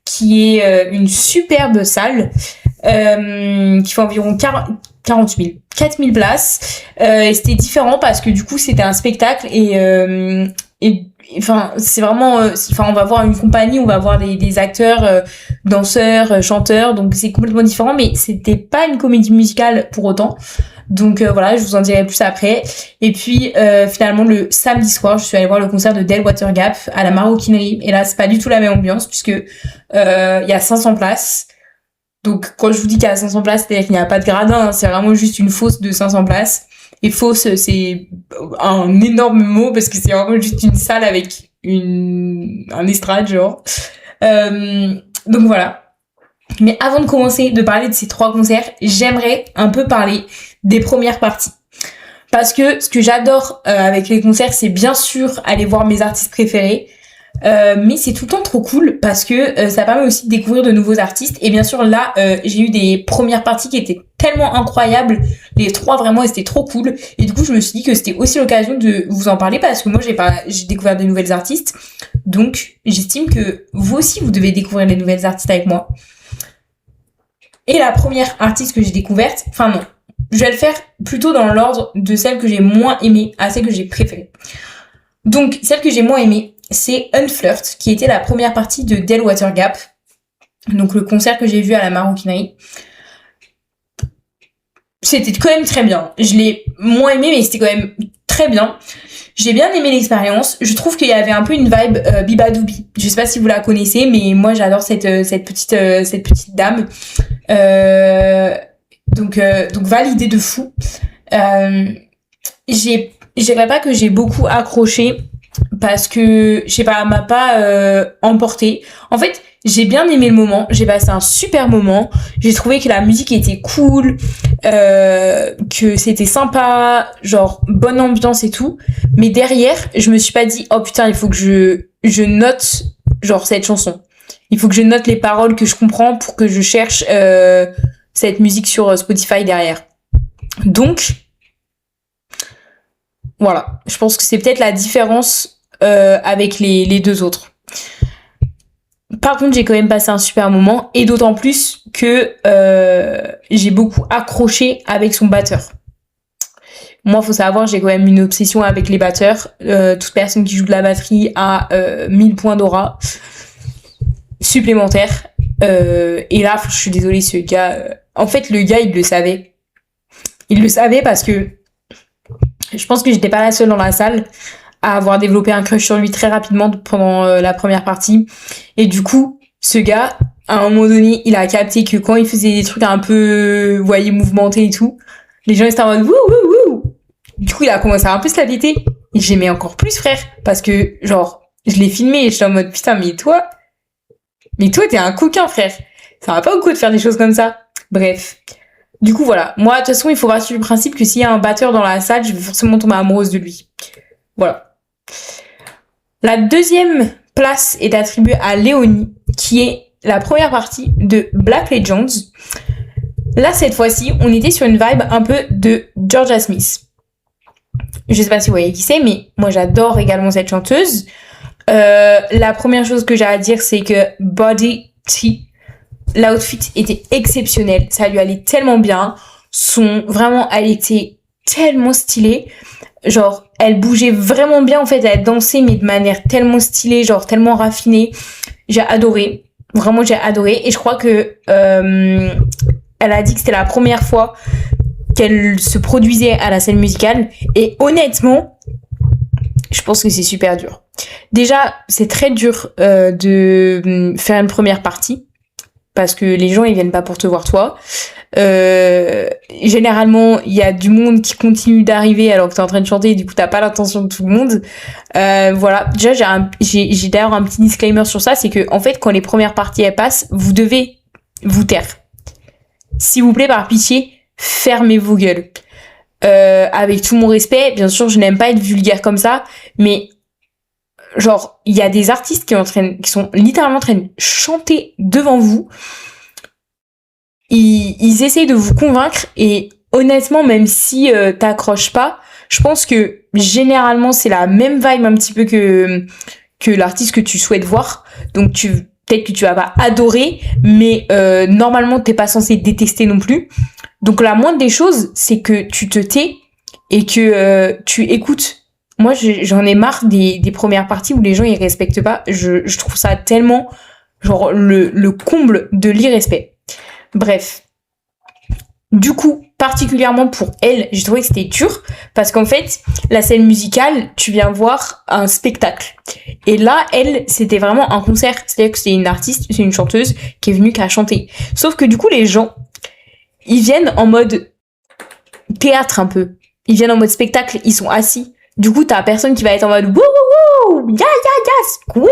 qui est une superbe salle qui fait environ 4000 places. Et c'était différent parce que du coup c'était un spectacle et enfin c'est vraiment on va voir une compagnie, on va voir des acteurs, danseurs, chanteurs, donc c'est complètement différent, mais c'était pas une comédie musicale pour autant. Donc voilà, je vous en dirai plus après. Et puis finalement le samedi soir, je suis allée voir le concert de Del Water Gap à la Maroquinerie. Et là, c'est pas du tout la même ambiance puisque il y a 500 places. Donc quand je vous dis qu'il y a 500 places, c'est-à-dire qu'il n'y a pas de gradin, hein, c'est vraiment juste une fosse de 500 places. Et fosse, c'est un énorme mot parce que c'est vraiment juste une salle avec un estrade genre. Donc voilà. Mais avant de commencer de parler de ces 3 concerts, j'aimerais un peu parler des premières parties. Parce que ce que j'adore avec les concerts, c'est bien sûr aller voir mes artistes préférés. Mais c'est tout le temps trop cool parce que ça permet aussi de découvrir de nouveaux artistes. Et bien sûr, là, j'ai eu des premières parties qui étaient tellement incroyables. Les 3, vraiment, c'était trop cool. Et du coup, je me suis dit que c'était aussi l'occasion de vous en parler parce que moi, j'ai découvert de nouvelles artistes. Donc, j'estime que vous aussi, vous devez découvrir les nouvelles artistes avec moi. Et la première artiste que j'ai découverte, enfin non, je vais le faire plutôt dans l'ordre de celle que j'ai moins aimée à celle que j'ai préférée. Donc, celle que j'ai moins aimée, c'est Unflirt, qui était la première partie de Del Water Gap. Donc, le concert que j'ai vu à la Maroquinerie. C'était quand même très bien. Je l'ai moins aimé, mais c'était quand même très bien. J'ai bien aimé l'expérience. Je trouve qu'il y avait un peu une vibe Bibadoubi. Je sais pas si vous la connaissez, mais moi j'adore cette petite dame. Donc validé de fou. Je dirais pas que j'ai beaucoup accroché parce que je sais pas, elle m'a pas emporté. En fait, j'ai bien aimé le moment, j'ai passé un super moment, j'ai trouvé que la musique était cool, que c'était sympa, genre bonne ambiance et tout, mais derrière, je me suis pas dit oh putain, il faut que je note genre cette chanson. Il faut que je note les paroles que je comprends pour que je cherche cette musique sur Spotify derrière. Donc voilà, je pense que c'est peut-être la différence avec les 2 autres. Par contre, j'ai quand même passé un super moment et d'autant plus que j'ai beaucoup accroché avec son batteur. Moi, faut savoir, j'ai quand même une obsession avec les batteurs. Toute personne qui joue de la batterie a 1000 points d'aura supplémentaires. Et là, je suis désolée, ce gars... en fait, le gars, il le savait. Il le savait parce que je pense que j'étais pas la seule dans la salle à avoir développé un crush sur lui très rapidement pendant la première partie. Et du coup, ce gars, à un moment donné, il a capté que quand il faisait des trucs un peu, vous voyez, mouvementés et tout, les gens étaient en mode wouh wouh wouh. Du coup, il a commencé à un peu se la péter. Et j'aimais encore plus, frère, parce que, genre, je l'ai filmé et j'étais en mode putain, mais toi, t'es un coquin, frère. Ça va pas beaucoup de faire des choses comme ça. Bref. Du coup, voilà. Moi, de toute façon, il faut partir du principe que s'il y a un batteur dans la salle, je vais forcément tomber amoureuse de lui. Voilà. La deuxième place est attribuée à Léonie, qui est la première partie de Black Legends. Là, cette fois-ci, on était sur une vibe un peu de Georgia Smith. Je sais pas si vous voyez qui c'est, mais moi, j'adore également cette chanteuse. La première chose que j'ai à dire, c'est que Body T, l'outfit était exceptionnel. Ça lui allait tellement bien. Vraiment, elle était tellement stylée. Genre, elle bougeait vraiment bien, en fait. Elle dansait, mais de manière tellement stylée, genre tellement raffinée. J'ai adoré. Vraiment, j'ai adoré. Et je crois que elle a dit que c'était la première fois qu'elle se produisait à la scène musicale. Et honnêtement, je pense que c'est super dur. Déjà, c'est très dur de faire une première partie. Parce que les gens, ils viennent pas pour te voir toi. Généralement, il y a du monde qui continue d'arriver alors que t'es en train de chanter et du coup, t'as pas l'attention de tout le monde. Voilà. Déjà, j'ai d'ailleurs un petit disclaimer sur ça, c'est que, en fait, quand les premières parties, elles passent, vous devez vous taire. S'il vous plaît, par pitié, fermez vos gueules. Avec tout mon respect, bien sûr, je n'aime pas être vulgaire comme ça, mais genre, il y a des artistes qui sont littéralement en train de chanter devant vous. Ils essayent de vous convaincre et honnêtement, même si t'accroches pas, je pense que généralement c'est la même vibe un petit peu que l'artiste que tu souhaites voir. Donc peut-être que tu vas pas adorer, mais normalement t'es pas censé détester non plus. Donc la moindre des choses, c'est que tu te tais et que tu écoutes. Moi, j'en ai marre des premières parties où les gens ils respectent pas. Je trouve ça tellement genre le comble de l'irrespect. Bref. Du coup, particulièrement pour elle, j'ai trouvé que c'était dur parce qu'en fait, la scène musicale, tu viens voir un spectacle. Et là, elle, c'était vraiment un concert. C'est-à-dire que c'est une artiste, c'est une chanteuse qui est venue qu'à chanter. Sauf que du coup, les gens, ils viennent en mode théâtre un peu. Ils viennent en mode spectacle, ils sont assis. Du coup, t'as personne qui va être en mode wouh, ya, queen.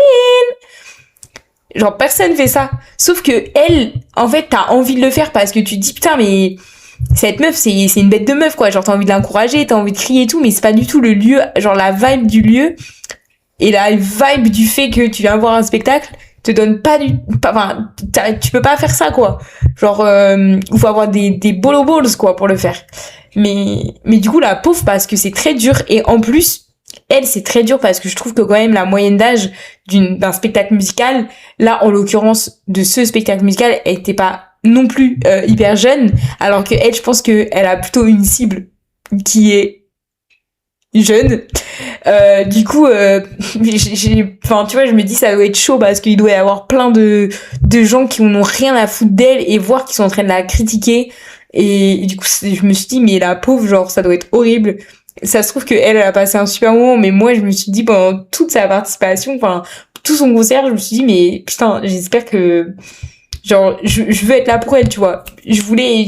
Genre, personne fait ça. Sauf que elle, en fait, t'as envie de le faire parce que tu te dis, putain, mais cette meuf, c'est une bête de meuf, quoi. Genre, t'as envie de l'encourager, t'as envie de crier et tout, mais c'est pas du tout le lieu, genre la vibe du lieu et la vibe du fait que tu viens voir un spectacle te donne pas enfin, tu peux pas faire ça, quoi. Genre, il faut avoir des bolo balls, quoi, pour le faire. Mais du coup, la pauvre, parce que c'est très dur et en plus, elle, c'est très dur parce que je trouve que quand même la moyenne d'âge d'un spectacle musical, là, en l'occurrence, de ce spectacle musical, elle était pas non plus hyper jeune, alors que elle, je pense que elle a plutôt une cible qui est jeune. Du coup, enfin, tu vois, je me dis ça doit être chaud parce qu'il doit y avoir plein de gens qui n'ont rien à foutre d'elle et voir qu'ils sont en train de la critiquer. Et du coup, je me suis dit, mais la pauvre, genre, ça doit être horrible. Ça se trouve que elle a passé un super moment, mais moi, je me suis dit, pendant toute sa participation, enfin, tout son concert, je me suis dit, mais putain, j'espère que, genre, je veux être là pour elle, tu vois. Je voulais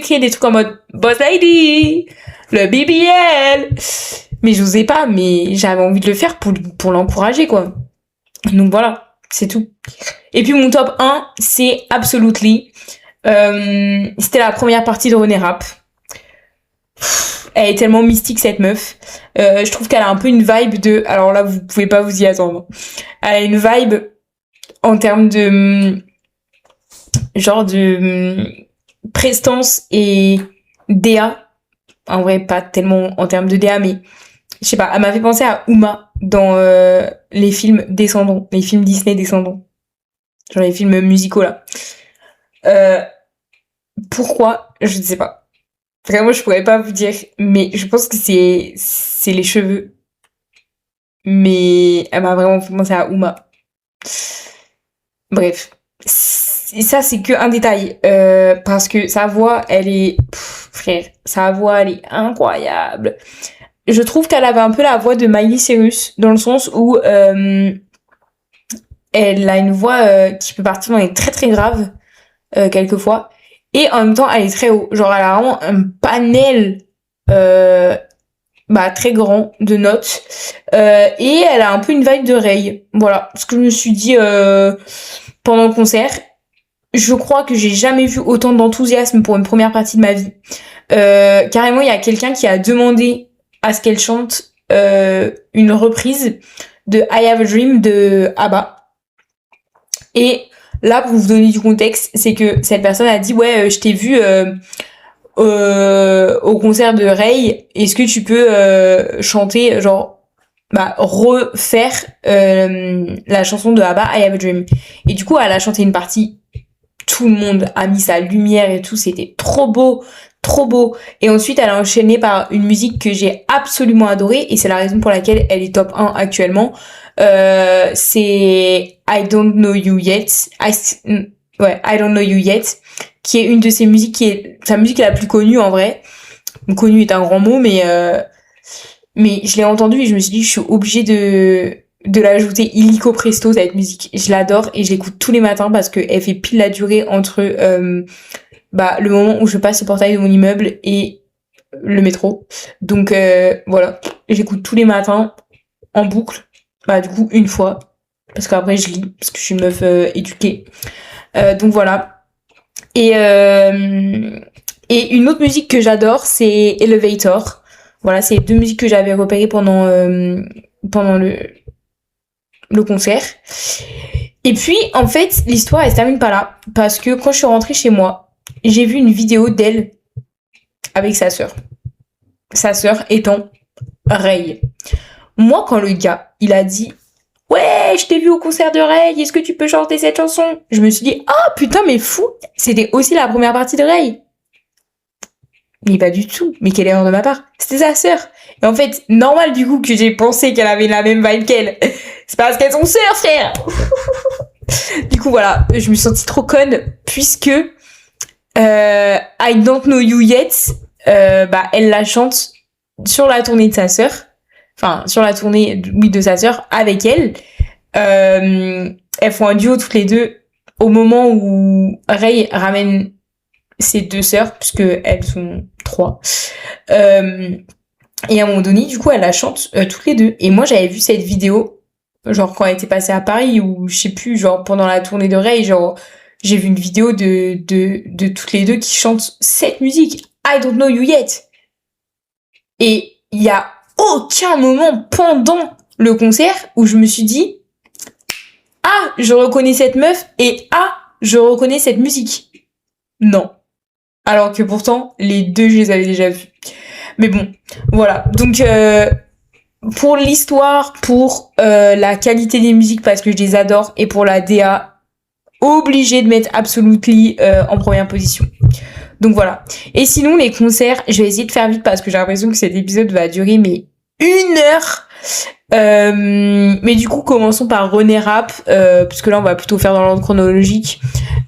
créer des trucs en mode, Boss Lady, le BBL. Mais j'osais pas, mais j'avais envie de le faire pour l'encourager, quoi. Donc voilà, c'est tout. Et puis mon top 1, c'est Absolutely. C'était la première partie de René Rapp. Elle est tellement mystique, cette meuf. Je trouve qu'elle a un peu une vibe de... Alors là, vous pouvez pas vous y attendre. Elle a une vibe en termes de... genre de prestance et DA. En vrai, pas tellement en termes de DA, mais... Je sais pas, elle m'a fait penser à Uma dans les films Descendants. Les films Disney Descendants. Genre les films musicaux, là. Pourquoi? Je ne sais pas. Vraiment, je pourrais pas vous dire, mais je pense que c'est les cheveux. Mais elle m'a vraiment fait penser à Uma. Bref. Et ça, c'est que un détail. Parce que sa voix, elle est... frère, sa voix, elle est incroyable. Je trouve qu'elle avait un peu la voix de Miley Cyrus, dans le sens où elle a une voix qui peut partir dans les très très graves, quelquefois. Et en même temps, elle est très haut. Genre, elle a vraiment un panel très grand de notes. Et elle a un peu une vibe de Ray. Voilà, ce que je me suis dit pendant le concert. Je crois que j'ai jamais vu autant d'enthousiasme pour une première partie de ma vie. Carrément, il y a quelqu'un qui a demandé à ce qu'elle chante une reprise de I Have a Dream de ABBA. Et là, pour vous donner du contexte, c'est que cette personne a dit, ouais, je t'ai vu au concert de Ray, est-ce que tu peux chanter, genre, refaire la chanson de ABBA, I Have a Dream. Et du coup, elle a chanté une partie, tout le monde a mis sa lumière et tout, c'était trop beau, trop beau. Et ensuite, elle a enchaîné par une musique que j'ai absolument adorée, et c'est la raison pour laquelle elle est top 1 actuellement. C'est I Don't Know You Yet. I Don't Know You Yet, qui est une de ses musiques, qui est sa musique la plus connue en vrai. Connue est un grand mot, mais je l'ai entendue et je me suis dit, je suis obligée de l'ajouter illico presto, cette musique. Je l'adore et je l'écoute tous les matins parce qu'elle fait pile la durée entre le moment où je passe le portail de mon immeuble et le métro. Donc voilà, j'écoute tous les matins en boucle. Du coup, une fois. Parce qu'après, je lis, parce que je suis une meuf éduquée. Donc voilà. Et une autre musique que j'adore, c'est Elevator. Voilà, c'est 2 musiques que j'avais repérées pendant le concert. Et puis, en fait, l'histoire, elle se termine pas là. Parce que quand je suis rentrée chez moi, j'ai vu une vidéo d'elle avec sa sœur. Sa sœur étant Ray. Moi, quand le gars, il a dit « Ouais, je t'ai vu au concert de Ray, est-ce que tu peux chanter cette chanson ?» Je me suis dit « Ah, putain, mais fou !» C'était aussi la première partie de Ray. Mais pas du tout. Mais quelle erreur de ma part. C'était sa sœur. Et en fait, normal du coup que j'ai pensé qu'elle avait la même vibe qu'elle. C'est parce qu'elles sont sœurs, frère. Du coup, voilà. Je me suis sentie trop conne puisque I Don't Know You Yet, elle la chante sur la tournée de sa sœur. Enfin, sur la tournée, de sa sœur avec elle. Elles font un duo toutes les deux au moment où Ray ramène ses 2 sœurs, puisque elles sont 3. Et à un moment donné, du coup, elle la chante toutes les 2. Et moi, j'avais vu cette vidéo, genre quand elle était passée à Paris, ou je sais plus, genre pendant la tournée de Ray, genre j'ai vu une vidéo de toutes les 2 qui chantent cette musique, I Don't Know You Yet. Et il y a aucun moment pendant le concert où je me suis dit « Ah, je reconnais cette meuf » et « Ah, je reconnais cette musique ». Non. Alors que pourtant, les 2, je les avais déjà vus. Mais bon, voilà. Donc, pour l'histoire, pour la qualité des musiques, parce que je les adore, et pour la DA, obligé de mettre Absolutely en première position. Donc voilà. Et sinon, les concerts, je vais essayer de faire vite parce que j'ai l'impression que cet épisode va durer, mais 1 heure. Mais du coup, commençons par René Rapp, parce que là, on va plutôt faire dans l'ordre chronologique.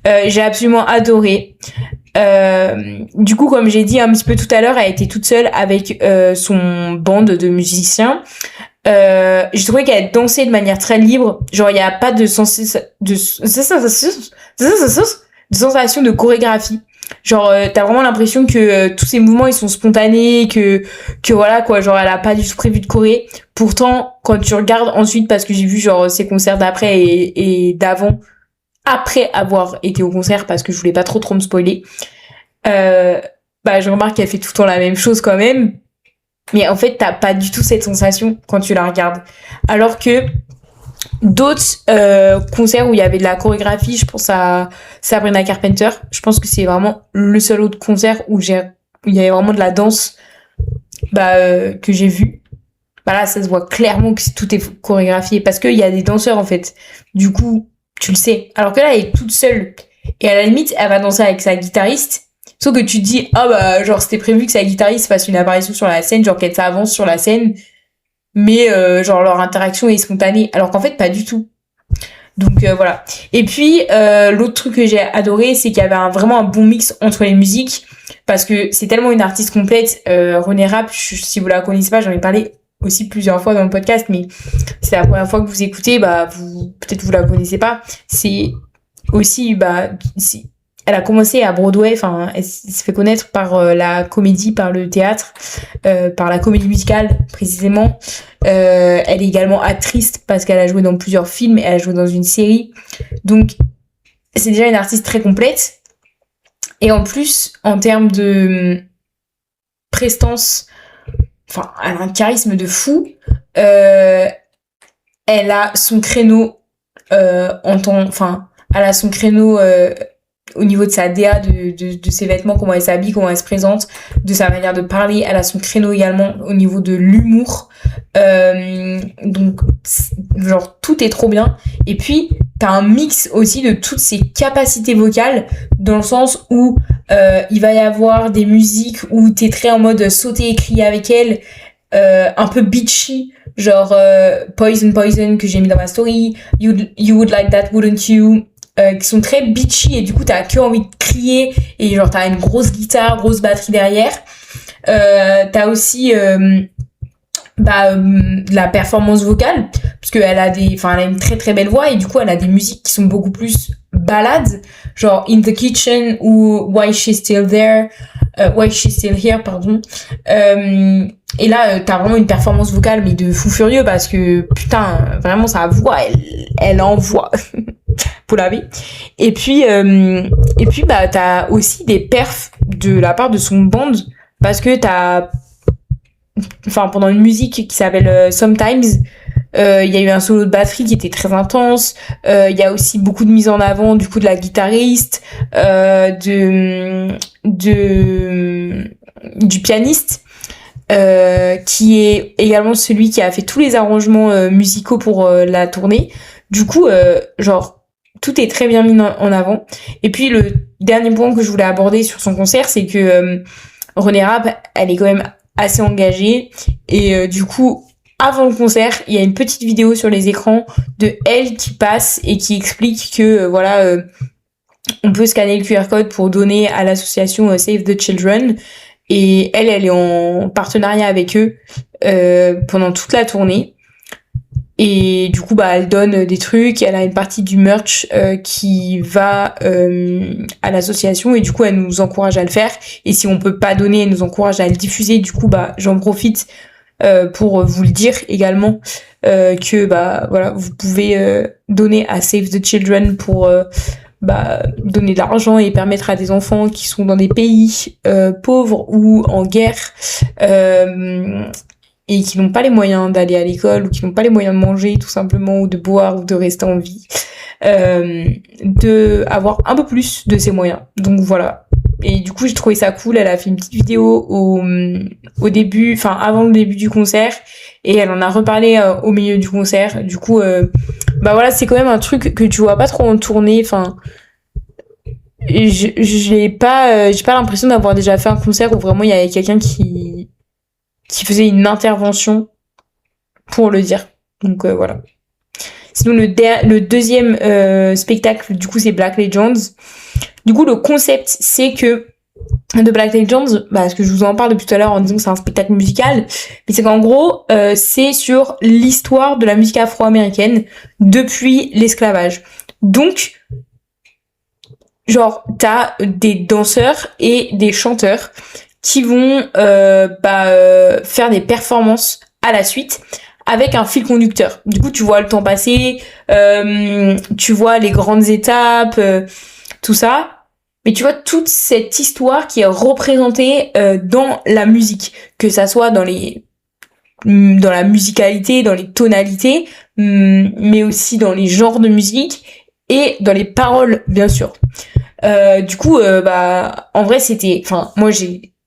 J'ai absolument adoré. Du coup, comme j'ai dit un petit peu tout à l'heure, elle était toute seule avec son bande de musiciens. J'ai trouvé qu'elle dansait de manière très libre. Genre, il n'y a pas de sensation de chorégraphie. Genre, t'as vraiment l'impression que tous ces mouvements, ils sont spontanés, que voilà, quoi. Genre, elle a pas du tout prévu de choré. Pourtant, quand tu regardes ensuite, parce que j'ai vu, genre, ses concerts d'après et d'avant, après avoir été au concert, parce que je voulais pas trop me spoiler, je remarque qu'elle fait tout le temps la même chose quand même. Mais en fait, t'as pas du tout cette sensation quand tu la regardes. Alors que d'autres concerts où il y avait de la chorégraphie, je pense à Sabrina Carpenter, je pense que c'est vraiment le seul autre concert où il y avait vraiment de la danse que j'ai vu. Là, ça se voit clairement que tout est chorégraphié parce qu'il y a des danseurs en fait. Du coup, tu le sais. Alors que là, elle est toute seule. Et à la limite, elle va danser avec sa guitariste. Sauf que tu te dis, genre c'était prévu que sa guitariste fasse une apparition sur la scène, genre qu'elle s'avance sur la scène. Mais genre leur interaction est spontanée. Alors qu'en fait, pas du tout. Donc voilà. Et puis, l'autre truc que j'ai adoré, c'est qu'il y avait vraiment un bon mix entre les musiques. Parce que c'est tellement une artiste complète. René Rapp, si vous la connaissez pas, j'en ai parlé aussi plusieurs fois dans le podcast, mais c'est la première fois que vous écoutez, peut-être vous la connaissez pas. C'est aussi, elle a commencé à Broadway, elle se fait connaître par la comédie, par le théâtre, par la comédie musicale précisément. Elle est également actrice parce qu'elle a joué dans plusieurs films et elle a joué dans une série. Donc c'est déjà une artiste très complète. Et en plus, en termes de prestance, elle a un charisme de fou. Elle a son créneau elle a son créneau au niveau de sa DA, de ses vêtements, comment elle s'habille, comment elle se présente, de sa manière de parler. Elle a son créneau également au niveau de l'humour. Donc, genre, tout est trop bien. Et puis, t'as un mix aussi de toutes ses capacités vocales, dans le sens où il va y avoir des musiques où t'es très en mode sauter et crier avec elle, un peu bitchy, genre Poison Poison que j'ai mis dans ma story, You Would Like That Wouldn't You, qui sont très bitchy et du coup t'as que envie de crier et genre t'as une grosse guitare, grosse batterie derrière. T'as aussi de la performance vocale parce qu'elle a elle a une très très belle voix et du coup elle a des musiques qui sont beaucoup plus ballades, genre In the Kitchen ou Why She's Still Here, pardon. Et là t'as vraiment une performance vocale mais de fou furieux parce que putain vraiment sa voix elle envoie pour la vie. Et puis t'as aussi des perfs de la part de son band parce que pendant une musique qui s'appelle Sometimes, il y a eu un solo de batterie qui était très intense. Il y a aussi beaucoup de mise en avant du coup de la guitariste, du pianiste, qui est également celui qui a fait tous les arrangements musicaux pour la tournée. Du coup, genre tout est très bien mis en avant. Et puis le dernier point que je voulais aborder sur son concert, c'est que Renée Rapp, elle est quand même assez engagée et du coup avant le concert il y a une petite vidéo sur les écrans de elle qui passe et qui explique que on peut scanner le QR code pour donner à l'association Save the Children et elle est en partenariat avec eux pendant toute la tournée et du coup elle donne des trucs, elle a une partie du merch qui va à l'association et du coup elle nous encourage à le faire et si on peut pas donner elle nous encourage à le diffuser, du coup j'en profite pour vous le dire également que voilà vous pouvez donner à Save the Children pour donner de l'argent et permettre à des enfants qui sont dans des pays pauvres ou en guerre et qui n'ont pas les moyens d'aller à l'école ou qui n'ont pas les moyens de manger tout simplement ou de boire ou de rester en vie, de avoir un peu plus de ces moyens. Donc voilà. Et du coup j'ai trouvé ça cool, elle a fait une petite vidéo au début, avant le début du concert et elle en a reparlé au milieu du concert. Du coup voilà, c'est quand même un truc que tu vois pas trop en tournée, j'ai pas l'impression d'avoir déjà fait un concert où vraiment il y avait quelqu'un qui faisait une intervention pour le dire. Donc voilà. Sinon le deuxième spectacle du coup c'est Black Legends. Du coup le concept c'est que de Black Legends, parce que je vous en parle depuis tout à l'heure en disant que c'est un spectacle musical, mais c'est qu'en gros c'est sur l'histoire de la musique afro-américaine depuis l'esclavage. Donc genre t'as des danseurs et des chanteurs qui vont faire des performances à la suite avec un fil conducteur. Du coup, tu vois le temps passer, tu vois les grandes étapes, tout ça. Mais tu vois toute cette histoire qui est représentée dans la musique, que ça soit dans la musicalité, dans les tonalités, mais aussi dans les genres de musique et dans les paroles, bien sûr. Du coup, en vrai, moi,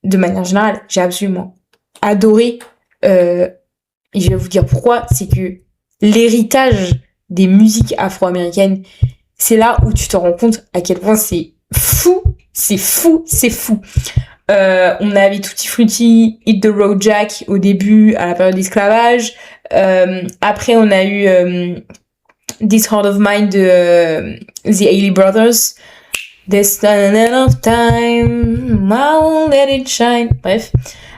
de manière générale, j'ai absolument adoré. Et je vais vous dire pourquoi. C'est que l'héritage des musiques afro-américaines, c'est là où tu te rends compte à quel point c'est fou. On avait Tutti Frutti, Hit the Road Jack au début, à la période d'esclavage. Après, on a eu This Heart of Mine de The Ailey Brothers. There's not enough time, I won't let it shine. Bref.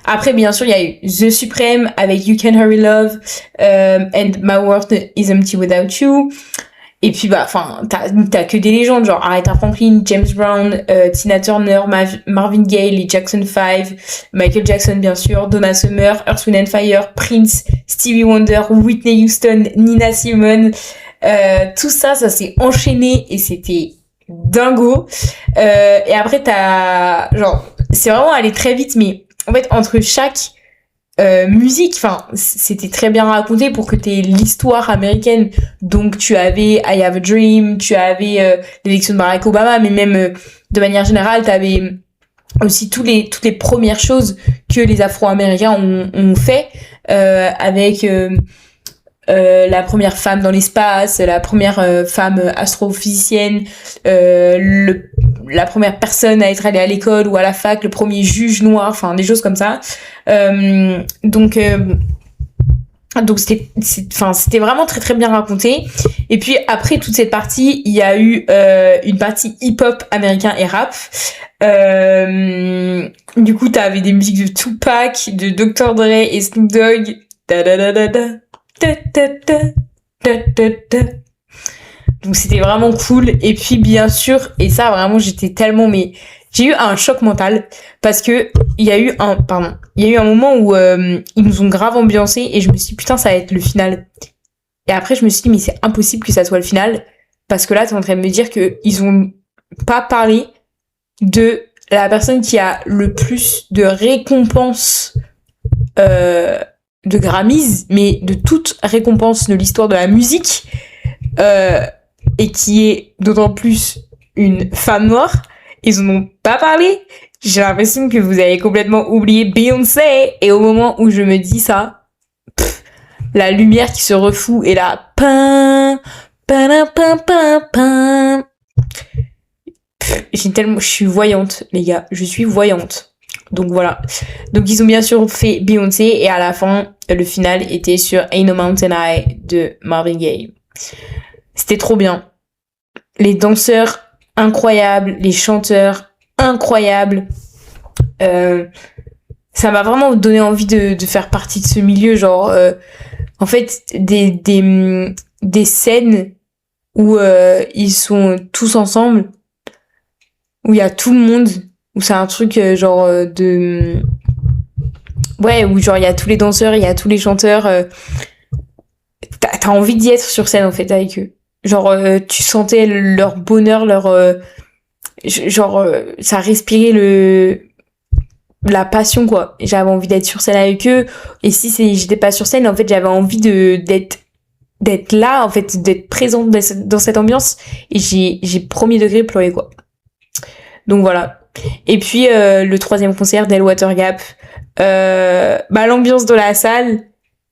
Après, bien sûr, il y a eu The Supreme avec You Can Hurry Love and My World is Empty Without You. Et puis, t'as que des légendes, genre Aretha Franklin, James Brown, Tina Turner, Marvin Gaye, les Jackson 5, Michael Jackson, bien sûr, Donna Summer, Earth, Wind and Fire, Prince, Stevie Wonder, Whitney Houston, Nina Simone. Tout ça s'est enchaîné et c'était dingo. Et après c'est vraiment allé très vite, mais en fait entre chaque musique, c'était très bien raconté pour que t'aies l'histoire américaine. Donc tu avais I Have a Dream, tu avais l'élection de Barack Obama, mais même de manière générale t'avais aussi toutes les premières choses que les Afro-Américains ont fait avec la première femme dans l'espace, la première femme astrophysicienne, la première personne à être allée à l'école ou à la fac, le premier juge noir, des choses comme ça. Donc Donc c'était vraiment très très bien raconté. Et puis après toute cette partie, il y a eu une partie hip-hop américain et rap. Du coup, t'avais des musiques de Tupac, de Dr. Dre et Snoop Dogg. Da da da da da da da da da da da. Donc c'était vraiment cool. Et puis bien sûr, et ça vraiment j'étais tellement j'ai eu un choc mental parce que il y a eu un moment où ils nous ont grave ambiancé et je me suis dit putain ça va être le final. Et après je me suis dit mais c'est impossible que ça soit le final parce que là t'es en train de me dire que ils ont pas parlé de la personne qui a le plus de récompenses de Grammys, mais de toute récompense de l'histoire de la musique et qui est d'autant plus une femme noire. Ils en ont pas parlé. J'ai l'impression que vous avez complètement oublié Beyoncé. Et au moment où je me dis ça, la lumière qui se refout et là, je suis voyante, les gars. Je suis voyante. Donc voilà. Donc ils ont bien sûr fait Beyoncé et à la fin, le final était sur Ain't No Mountain High de Marvin Gaye. C'était trop bien. Les danseurs incroyables, les chanteurs incroyables. Ça m'a vraiment donné envie de faire partie de ce milieu, genre en fait des scènes où ils sont tous ensemble, où il y a tout le monde, où c'est un truc genre ouais, où genre il y a tous les danseurs, il y a tous les chanteurs, t'as envie d'y être sur scène en fait avec eux. Genre tu sentais leur bonheur, ça respirait la passion quoi. J'avais envie d'être sur scène avec eux et si j'étais pas sur scène en fait, j'avais envie d'être là en fait, d'être présente dans cette ambiance et j'ai premier degré pleuré quoi. Donc voilà. Et puis le troisième concert d'El Gap, l'ambiance de la salle,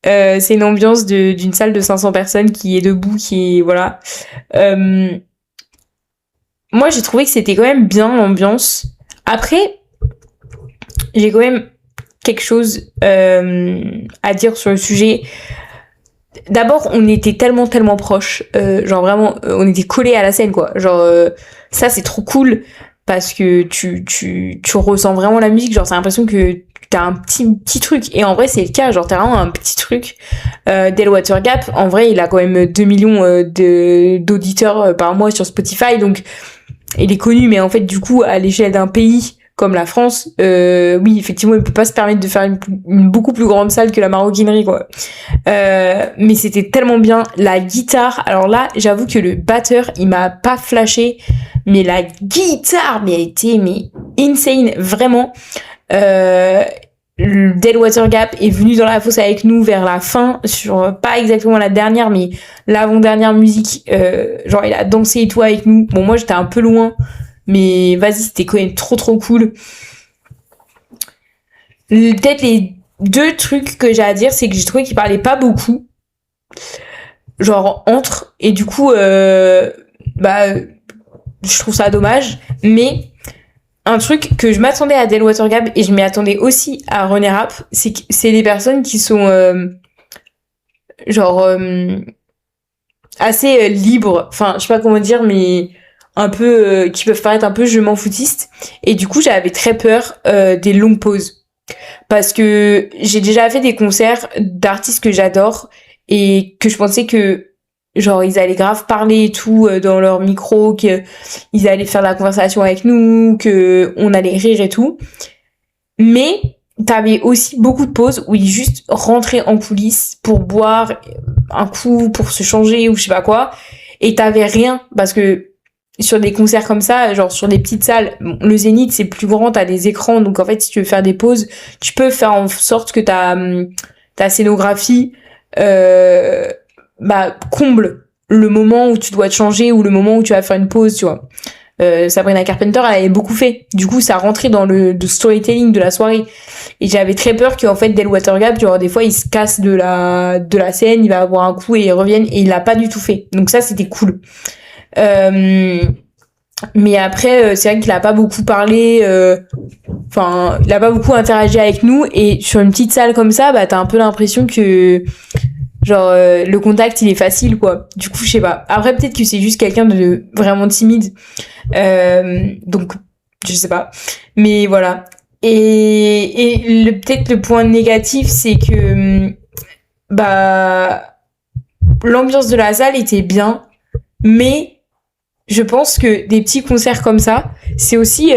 c'est une ambiance d'une salle de 500 personnes qui est debout, qui est voilà. Moi j'ai trouvé que c'était quand même bien l'ambiance. Après j'ai quand même quelque chose à dire sur le sujet. D'abord on était tellement proches, genre vraiment on était collés à la scène quoi. Genre ça c'est trop cool parce que tu ressens vraiment la musique, genre c'est l'impression que t'as un petit truc et en vrai c'est le cas, genre t'as vraiment un petit truc. Del Gap en vrai il a quand même 2 millions d'auditeurs par mois sur Spotify, donc il est connu, mais en fait du coup à l'échelle d'un pays comme la France, oui effectivement il peut pas se permettre de faire une beaucoup plus grande salle que la Maroquinerie quoi. Mais c'était tellement bien, la guitare, alors là j'avoue que le batteur il m'a pas flashé, mais la guitare mais elle était insane vraiment. Del Gap est venu dans la fosse avec nous vers la fin, sur pas exactement la dernière mais l'avant-dernière musique, genre il a dansé et tout avec nous. Bon moi j'étais un peu loin mais vas-y c'était quand même trop cool. Peut-être les deux trucs que j'ai à dire, c'est que j'ai trouvé qu'il parlait pas beaucoup, genre entre, et du coup je trouve ça dommage. Mais un truc que je m'attendais à Del Gap et je m'y attendais aussi à René Rapp, c'est que c'est des personnes qui sont assez libres, enfin je sais pas comment dire, mais un peu qui peuvent paraître un peu je m'en foutiste, et du coup j'avais très peur des longues pauses parce que j'ai déjà fait des concerts d'artistes que j'adore et que je pensais que genre ils allaient grave parler et tout dans leur micro, que ils allaient faire la conversation avec nous, que on allait rire et tout, mais t'avais aussi beaucoup de pauses où ils juste rentraient en coulisses pour boire un coup, pour se changer ou je sais pas quoi, et t'avais rien parce que sur des concerts comme ça, genre sur des petites salles, bon, le Zénith c'est plus grand, t'as des écrans, donc en fait si tu veux faire des pauses, tu peux faire en sorte que ta scénographie comble le moment où tu dois te changer ou le moment où tu vas faire une pause, tu vois. Sabrina Carpenter elle avait beaucoup fait, du coup ça rentrait dans le storytelling de la soirée, et j'avais très peur qu'en fait Del Gap, genre des fois il se casse de la scène, il va avoir un coup et il revienne, et il l'a pas du tout fait, donc ça c'était cool. Mais après c'est vrai qu'il a pas beaucoup parlé, il a pas beaucoup interagi avec nous, et sur une petite salle comme ça t'as un peu l'impression que Genre, le contact, il est facile, quoi. Du coup, je sais pas. Après, peut-être que c'est juste quelqu'un de vraiment timide. Donc, je sais pas. Mais voilà. Peut-être le point négatif, c'est que, bah, l'ambiance de la salle était bien, mais je pense que des petits concerts comme ça, c'est aussi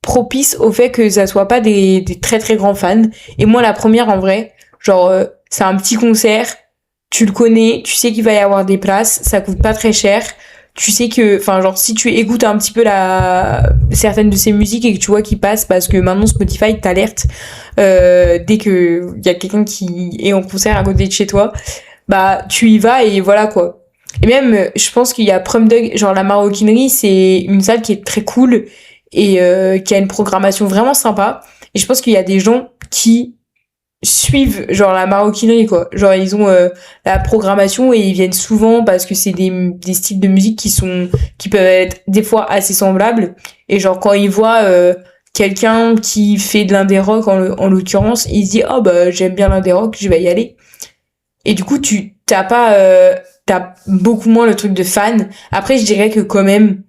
propice au fait que ça soit pas des très très grands fans. Et moi, la première, en vrai, genre, c'est un petit concert, tu le connais, tu sais qu'il va y avoir des places, ça coûte pas très cher. Tu sais que, enfin, genre, si tu écoutes un petit peu certaines de ses musiques et que tu vois qu'il passe, parce que maintenant Spotify t'alerte dès que il y a quelqu'un qui est en concert à côté de chez toi, bah, tu y vas et voilà, quoi. Et même, je pense qu'il y a Prom Dog, genre la Maroquinerie, c'est une salle qui est très cool et qui a une programmation vraiment sympa. Et je pense qu'il y a des gens qui suivent genre la maroquinerie, quoi. Genre ils ont la programmation et ils viennent souvent parce que c'est des styles de musique qui peuvent être des fois assez semblables. Et genre quand ils voient quelqu'un qui fait de l'indé rock en l'occurrence, ils se disent oh bah j'aime bien l'indé rock, je vais y aller. Et du coup t'as beaucoup moins le truc de fan. Après je dirais que quand même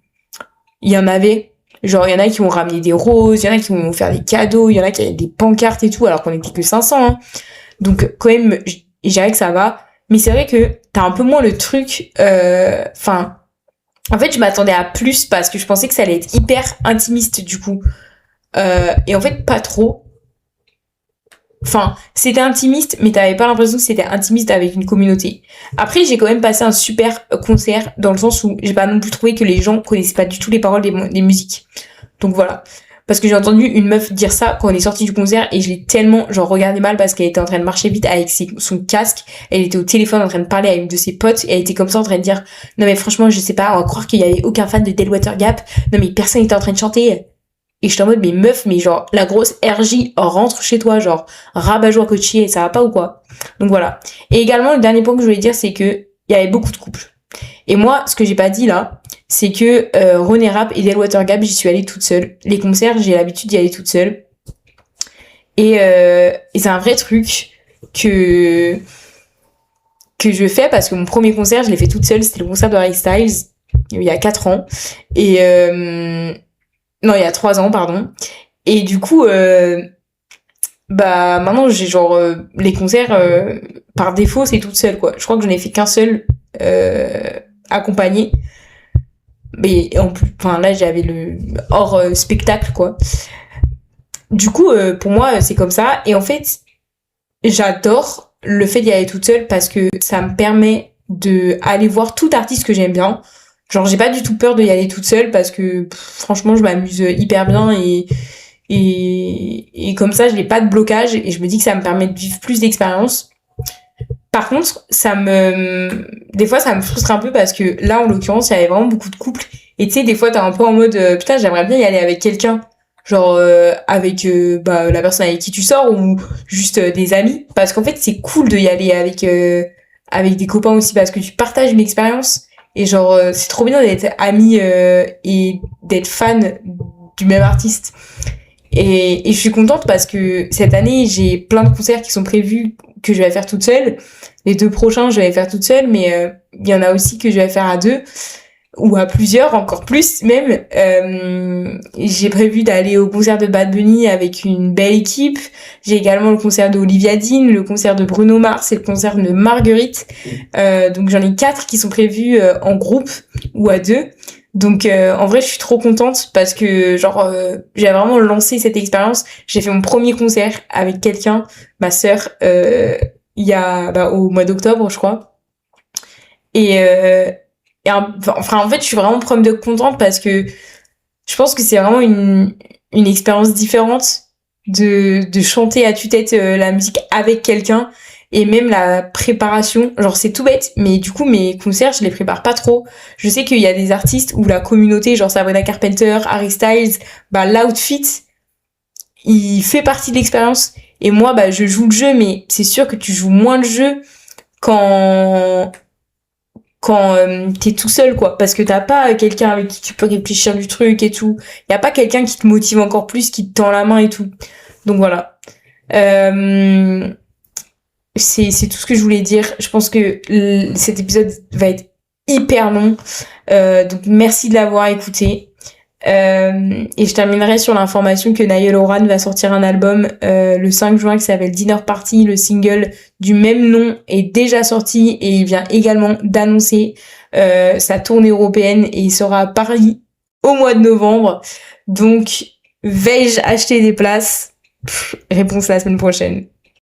il y en avait. Genre, il y en a qui ont ramené des roses, il y en a qui vont faire des cadeaux, il y en a qui avaient des pancartes et tout, alors qu'on était que 500, hein. Donc, quand même, je dirais que ça va. Mais c'est vrai que t'as un peu moins le truc, enfin, en fait, je m'attendais à plus parce que je pensais que ça allait être hyper intimiste, du coup. Et en fait, pas trop. Enfin, c'était intimiste, mais t'avais pas l'impression que c'était intimiste avec une communauté. Après, j'ai quand même passé un super concert, dans le sens où j'ai pas non plus trouvé que les gens connaissaient pas du tout les paroles des musiques. Donc voilà. Parce que j'ai entendu une meuf dire ça quand on est sorti du concert et je l'ai tellement, genre, regardé mal parce qu'elle était en train de marcher vite avec son casque. Elle était au téléphone en train de parler à une de ses potes et elle était comme ça en train de dire, non mais franchement, je sais pas, on va croire qu'il y avait aucun fan de Deadwater Gap. Non mais personne était en train de chanter. Et j'étais en mode, mais meuf, mais genre, la grosse RJ rentre chez toi, genre, rabat-joie coaché, ça va pas ou quoi? Donc voilà. Et également, le dernier point que je voulais dire, c'est que il y avait beaucoup de couples. Et moi, ce que j'ai pas dit là, c'est que René Rapp et Deadwater Gap, j'y suis allée toute seule. Les concerts, j'ai l'habitude d'y aller toute seule. Et c'est un vrai truc que je fais parce que mon premier concert, je l'ai fait toute seule. C'était le concert de Harry Styles, il y a 4 ans. Et non, il y a 3 ans, pardon. Et du coup, bah maintenant j'ai genre les concerts par défaut c'est toute seule, quoi. Je crois que j'en ai fait qu'un seul accompagné. Mais en plus, enfin là j'avais le hors spectacle, quoi. Du coup, pour moi c'est comme ça. Et en fait, j'adore le fait d'y aller toute seule parce que ça me permet de aller voir tout artiste que j'aime bien. Genre j'ai pas du tout peur d'y aller toute seule parce que franchement je m'amuse hyper bien et comme ça je n'ai pas de blocage et je me dis que ça me permet de vivre plus d'expérience. Par contre, des fois ça me frustre un peu parce que là en l'occurrence il y avait vraiment beaucoup de couples et tu sais des fois t'es un peu en mode putain j'aimerais bien y aller avec quelqu'un, genre avec bah la personne avec qui tu sors ou juste des amis, parce qu'en fait c'est cool de y aller avec des copains aussi parce que tu partages une expérience et genre c'est trop bien d'être amis et d'être fan du même artiste. Et je suis contente parce que cette année, j'ai plein de concerts qui sont prévus que je vais faire toute seule. Les 2 prochains, je vais les faire toute seule, mais il y en a aussi que je vais faire à 2 ou à plusieurs, encore plus même. J'ai prévu d'aller au concert de Bad Bunny avec une belle équipe. J'ai également le concert d'Olivia Dean, le concert de Bruno Mars et le concert de Marguerite. Donc j'en ai 4 qui sont prévus en groupe ou à 2. Donc en vrai je suis trop contente parce que genre j'ai vraiment lancé cette expérience. J'ai fait mon premier concert avec quelqu'un, ma sœur, il y a au mois d'octobre je crois. Et, enfin en fait je suis vraiment de contente parce que je pense que c'est vraiment une expérience différente de chanter à tue-tête la musique avec quelqu'un. Et même la préparation, genre c'est tout bête, mais du coup mes concerts je les prépare pas trop. Je sais qu'il y a des artistes où la communauté, genre Sabrina Carpenter, Harry Styles, bah l'outfit, il fait partie de l'expérience. Et moi bah je joue le jeu, mais c'est sûr que tu joues moins le jeu quand t'es tout seul, quoi, parce que t'as pas quelqu'un avec qui tu peux réfléchir du truc et tout. Y a pas quelqu'un qui te motive encore plus, qui te tend la main et tout. Donc voilà. c'est tout ce que je voulais dire. Je pense que cet épisode va être hyper long. Donc merci de l'avoir écouté. Et je terminerai sur l'information que Niall Horan va sortir un album le 5 juin qui s'appelle Dinner Party. Le single du même nom est déjà sorti et il vient également d'annoncer sa tournée européenne et il sera à Paris au mois de novembre. Donc, vais-je acheter des places? Réponse la semaine prochaine.